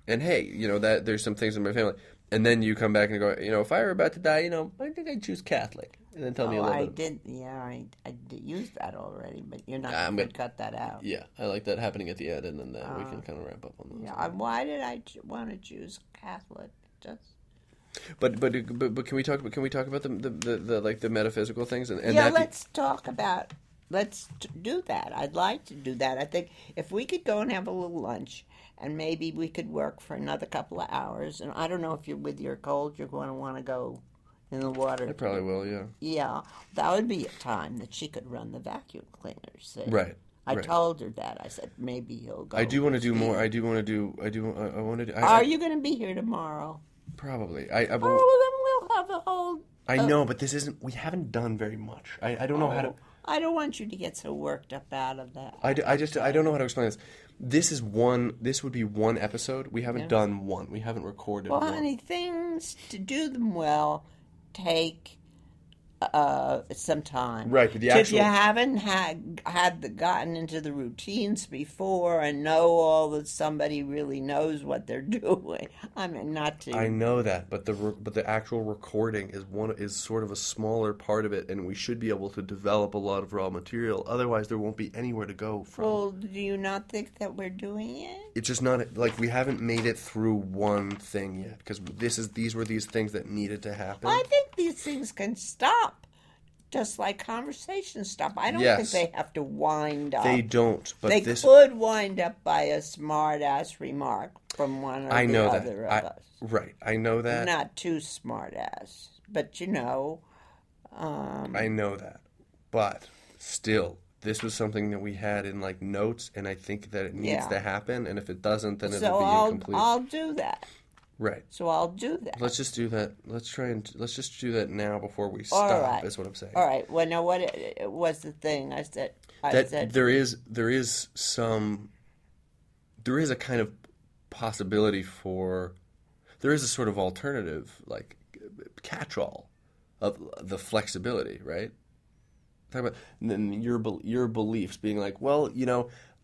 And hey, that there's some things in my family. And then you come back and go, if I were about to die, I think I'd choose Catholic. And then tell me a little bit. I did use that already, but you're not going to cut that out. Yeah, I like that happening at the end, and then we can kind of wrap up on those. Yeah, why did I want to choose Catholic? But can we talk about the like the metaphysical things and let's do that. I'd like to do that. I think if we could go and have a little lunch, and maybe we could work for another couple of hours. And I don't know if you're with your cold, you're going to want to go in the water. I probably will. Yeah. Yeah, that would be a time that she could run the vacuum cleaners. See? Right. I told her that. I said maybe he'll go. I do want to do more. I want to do. Are you going to be here tomorrow? Probably. Well, then we'll have a whole... I know, but this isn't... We haven't done very much. I don't know how to... I don't want you to get so worked up out of that. I don't know how to explain this. This would be one episode. We haven't done one. We haven't recorded one. Well, honey, things, to do them well, take... some time. Right, but if you haven't gotten into the routines before and know all that somebody really knows what they're doing, I mean, not to. I know that, but the actual recording is sort of a smaller part of it, and we should be able to develop a lot of raw material. Otherwise, there won't be anywhere to go from. Well, do you not think that we're doing it? It's just not like we haven't made it through one thing yet because these were these things that needed to happen. I think these things can stop. Just like conversations stop. I don't think they have to wind up. They don't. But they could wind up by a smart-ass remark from one or the other of us. Right. I know that. Not too smart-ass. But, I know that. But still, this was something that we had in like notes, and I think that it needs to happen. And if it doesn't, then it'll be incomplete. I'll do that. Right. So I'll do that. Let's just do that. Let's just do that now before we stop. Is what I'm saying. All right. Well, now what was the thing I said? There is a kind of possibility for there is a sort of alternative like catch-all of the flexibility, right? Talk about your beliefs being like, well,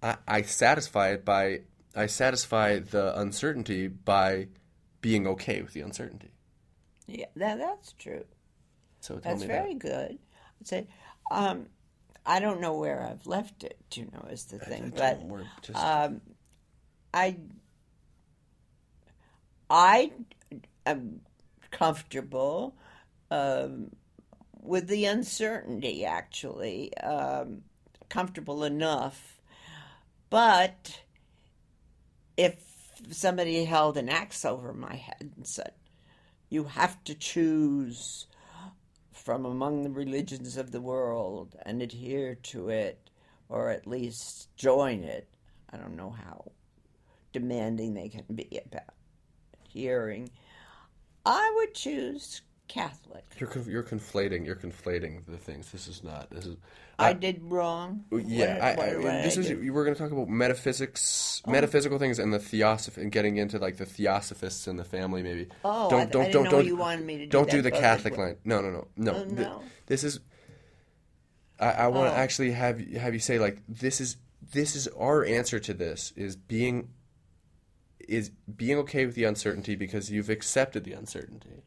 I satisfy the uncertainty by being okay with the uncertainty. Yeah, that's true. So that's very good. I'd say, I don't know where I've left it. Is the thing, but I am comfortable with the uncertainty. Actually, comfortable enough, but if somebody held an axe over my head and said, you have to choose from among the religions of the world and adhere to it, or at least join it. I don't know how demanding they can be about adhering. I would choose Catholic. You're conflating the things. This is. I did wrong. Yeah, we're going to talk about metaphysical things, and the theosophy, and getting into like the theosophists in the family, maybe. Oh, I didn't know you wanted me to do Don't that do the Catholic line. No. No. This is. I want to actually have you say like this is our answer to this is being okay with the uncertainty because you've accepted the uncertainty.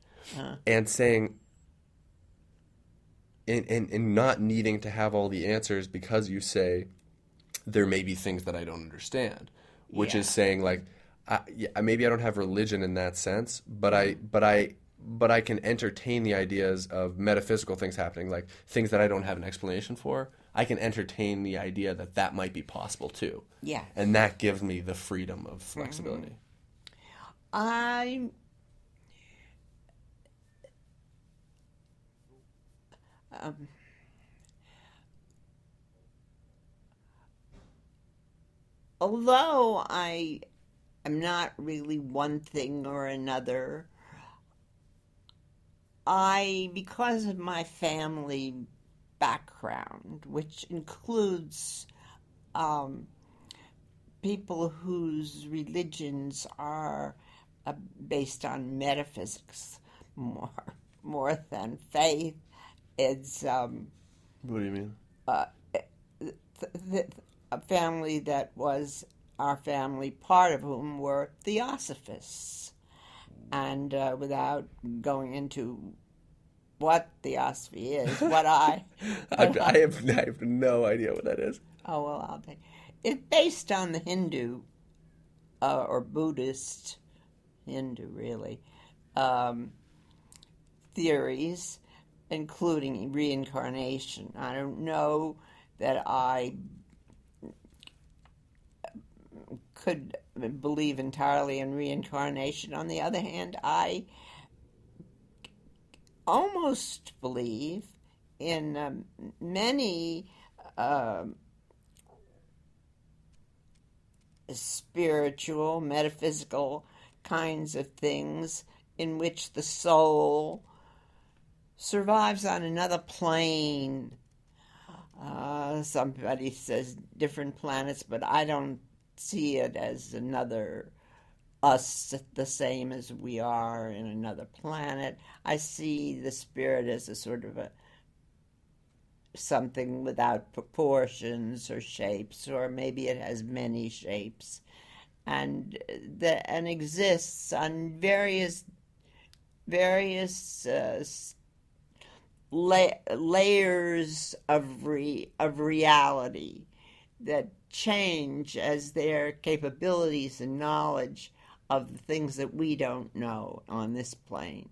And saying, and not needing to have all the answers because you say, there may be things that I don't understand, which is saying like, maybe I don't have religion in that sense, but I can entertain the ideas of metaphysical things happening, like things that I don't have an explanation for. I can entertain the idea that might be possible too. Yeah. And that gives me the freedom of flexibility. Although I am not really one thing or another, because of my family background, which includes people whose religions are based on metaphysics more than faith. It's What do you mean? a family that was our family, part of whom were theosophists. And without going into what theosophy is, I have no idea what that is. Oh, well, I'll think. It's based on the Hindu or Buddhist, Hindu really, theories, including reincarnation. I don't know that I could believe entirely in reincarnation. On the other hand, I almost believe in many spiritual, metaphysical kinds of things in which the soul survives on another plane. Somebody says different planets, but I don't see it as another us, the same as we are in another planet. I see the spirit as a sort of something without proportions or shapes, or maybe it has many shapes, and exists on various layers of reality that change as their capabilities and knowledge of the things that we don't know on this plane.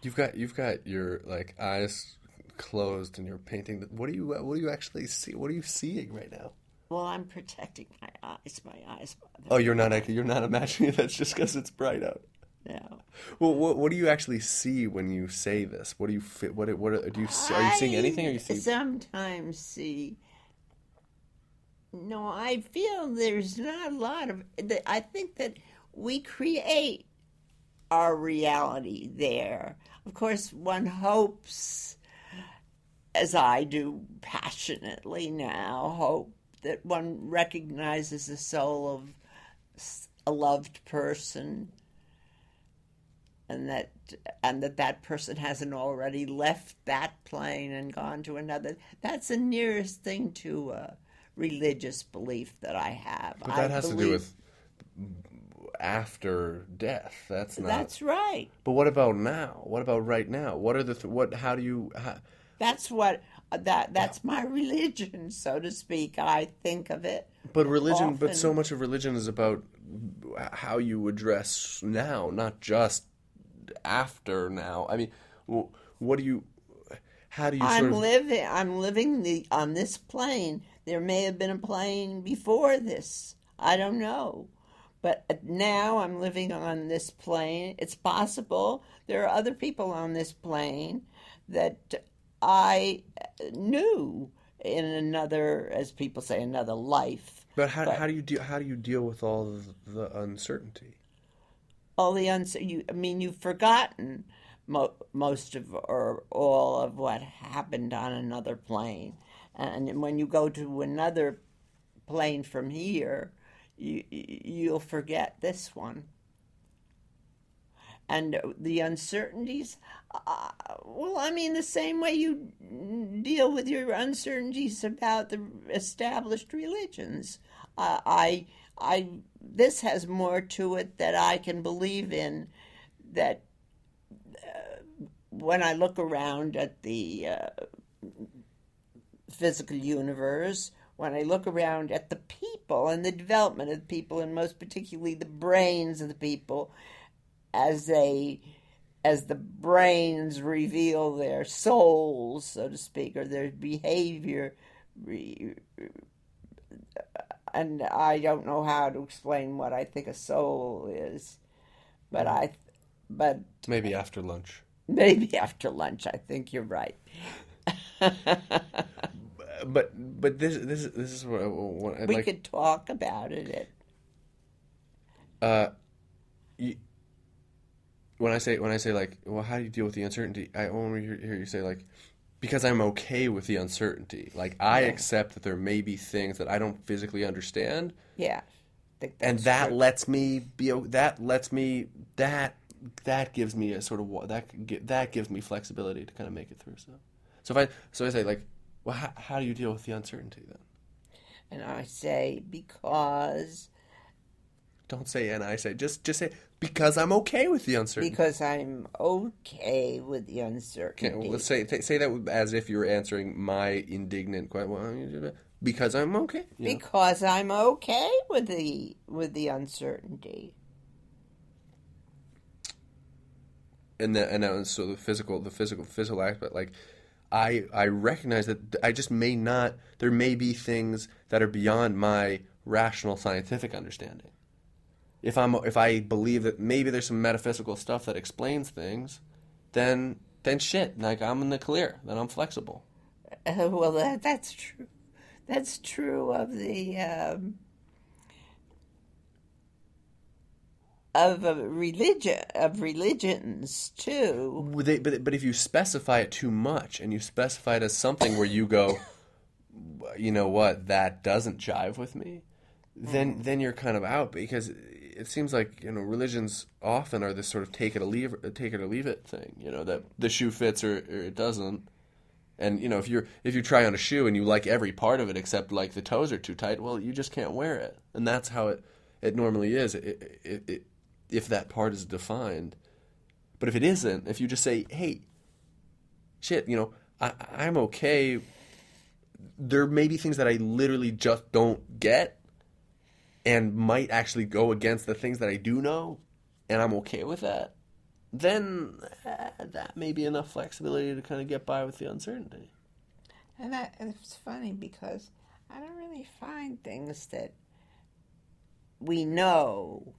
You've got your like eyes closed and you're painting. What do you actually see? What are you seeing right now? Well, I'm protecting my eyes. My eyes. Oh, you're not imagining it. That's just because it's bright out. No. Well, what do you actually see when you say this? What do you fit? What do you see? Are you seeing anything? Or you see? Sometimes see. No, I feel there's not a lot of. I think that we create our reality there. Of course, one hopes, as I do passionately now, hope that one recognizes the soul of a loved person, and that person hasn't already left that plane and gone to another. That's the nearest thing to a religious belief that I have. But that has to do with after death. That's not. That's right. But what about now? What about right now? What are the How do you? That's what that's my religion, so to speak. I think of it. But religion. Often. But so much of religion is about how you address now, not just after now. I mean, what do you? How do you? I'm living on this plane. There may have been a plane before this. I don't know. But now I'm living on this plane. It's possible there are other people on this plane that I knew in another, as people say, another life. But how do you deal with all the uncertainty? All the you've forgotten most of or all of what happened on another plane. And when you go to another plane from here, you'll forget this one. And the uncertainties, the same way you deal with your uncertainties about the established religions. This has more to it that I can believe in, that when I look around at the physical universe, when I look around at the people and the development of the people, and most particularly the brains of the people, as the brains reveal their souls, so to speak, or their behavior, and I don't know how to explain what I think a soul is, but maybe after lunch. Maybe after lunch. I think you're right. But this is what I'd we could talk about it. when I say like, well, how do you deal with the uncertainty? I only hear you say like, because I'm okay with the uncertainty. Like I Yeah. accept that there may be things that I don't physically understand, Yeah, I think and that's that true. lets me be. That gives me a sort of that gives me flexibility to kind of make it through. So I say like, well, how do you deal with the uncertainty then? And I say, because Don't say and I say just say because I'm okay with the uncertainty. I'm okay with the Okay, well, let's uncertainty. say that as if you were answering my indignant question. Well, because I'm okay. Because I'm okay with the uncertainty. And so the physical aspect, like I recognize that I just may not. There may be things that are beyond my rational scientific understanding. If I believe that maybe there's some metaphysical stuff that explains things, then shit, like I'm in the clear. Then I'm flexible. Well, that's true. That's true of the of religions too. But if you specify it too much and you specify it as something where you go, you know what, that doesn't jive with me, then you're kind of out because it seems like religions often are this sort of take it or leave it thing. That the shoe fits or it doesn't. And if you try on a shoe and you like every part of it except like the toes are too tight, well, you just can't wear it, and that's how it normally is. If that part is defined, but if it isn't, if you just say, hey, shit, I'm okay. There may be things that I literally just don't get, and might actually go against the things that I do know, and I'm okay with that. Then that may be enough flexibility to kind of get by with the uncertainty. And it's funny because I don't really find things that we know.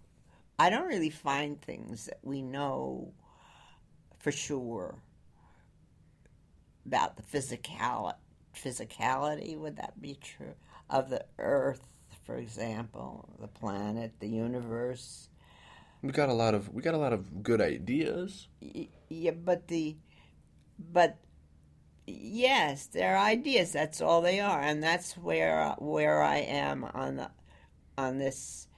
I don't really find things that we know for sure about the physicality, would that be true, of the Earth, for example, the planet, the universe. We got a lot of good ideas. Yeah, but yes, they're ideas. That's all they are, and that's where I am on this.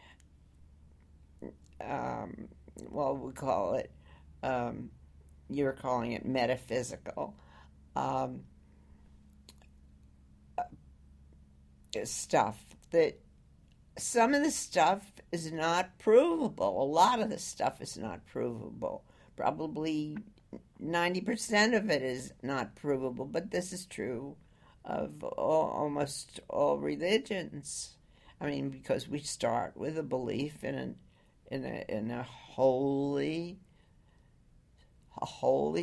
Well, we call it. You're calling it metaphysical stuff. That some of the stuff is not provable. A lot of the stuff is not provable. Probably 90% of it is not provable. But this is true of almost all religions. I mean, because we start with a belief in a holy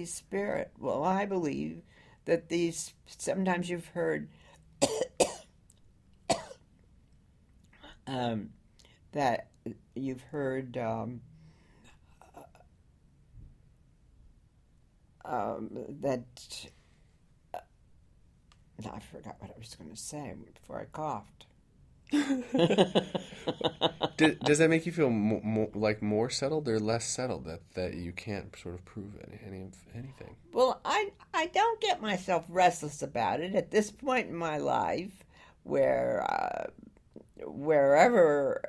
spirit. Well, I believe that these. Sometimes you've heard that you've heard that. I forgot what I was going to say before I coughed. Does that make you feel more settled or less settled that you can't sort of prove anything? Well, I don't get myself restless about it at this point in my life, where whatever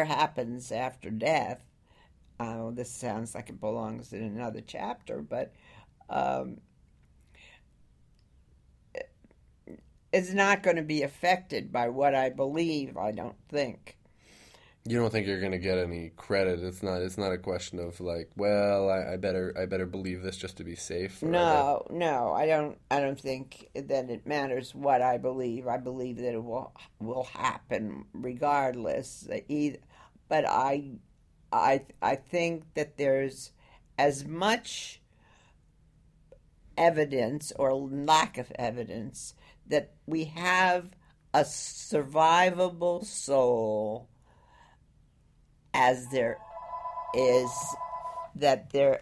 happens after death. This sounds like it belongs in another chapter, but it's not going to be affected by what I believe. I don't think. You don't think you're going to get any credit? It's not a question of like, well, I better believe this just to be safe forever. No, I don't think that it matters what I believe. I believe that it will happen regardless. But I think that there's as much evidence or lack of evidence that we have a survivable soul as there is that there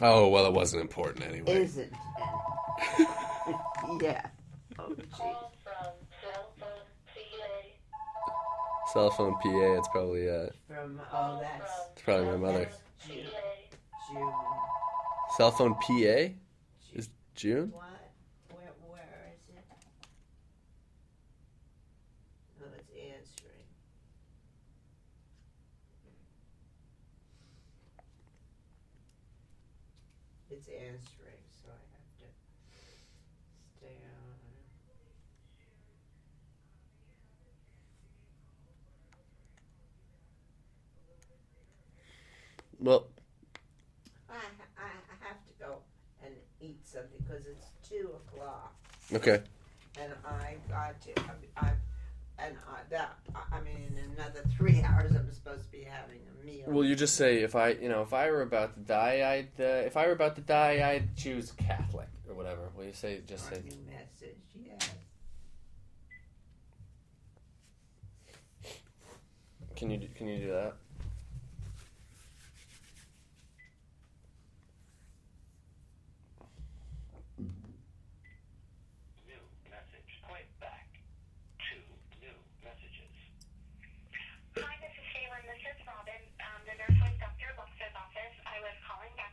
Oh, well, it wasn't important anyway. isn't. Yeah. Oh, geez. Cell phone PA. It's probably From that's it's probably my mother. that's June. Cell phone PA is June? What? Where is it? No, it's answering. It's answering, so I have to stay on. Well, I have to go and eat something because it's 2:00. okay. And I got to, I mean, in another 3 hours, I'm supposed to be having a meal. Well, you just say if I were about to die, I'd choose Catholic or whatever. Well, you say just say. New message, yes. Can you do that?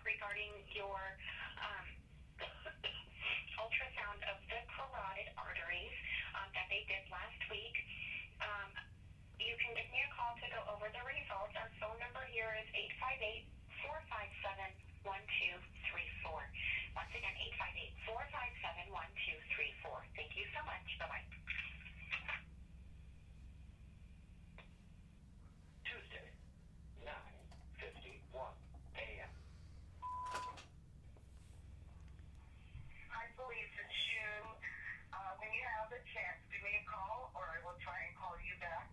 Regarding your ultrasound of the carotid arteries that they did last week. You can give me a call to go over the results. Our phone number here is 858-457-1234. Once again, 858-457-1234. Thank you so much. Bye-bye. Tuesday, 9:51 a.m. I believe it's June. When you have a chance, give me a call, or I will try and call you back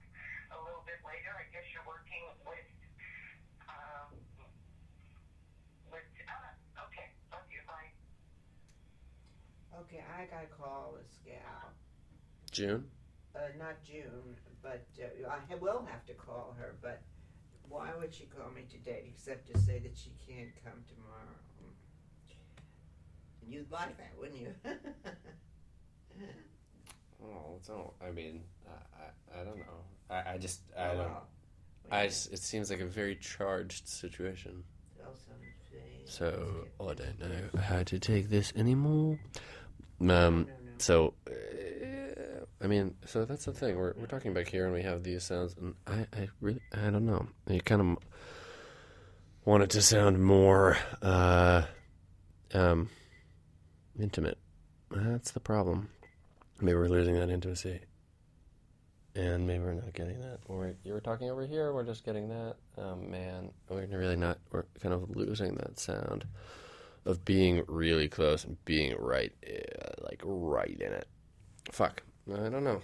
a little bit later. I guess you're working with okay. Love you. Bye. Okay, I gotta call this gal. June? Not June, but I will have to call her, but why would she call me today except to say that she can't come tomorrow? You'd like that, wouldn't you? I mean, I don't know. I don't. It seems like a very charged situation. So I don't know how to take this anymore. So, I mean, so that's the thing. We're talking back here, and we have these sounds, and I really, I don't know. You kind of want it to sound more intimate. That's the problem. Maybe we're losing that intimacy, and maybe we're not getting that. Or you were talking over here, we're just getting that. Oh man, we're really not. We're kind of losing that sound of being really close and being right, like right in it. Fuck, I don't know.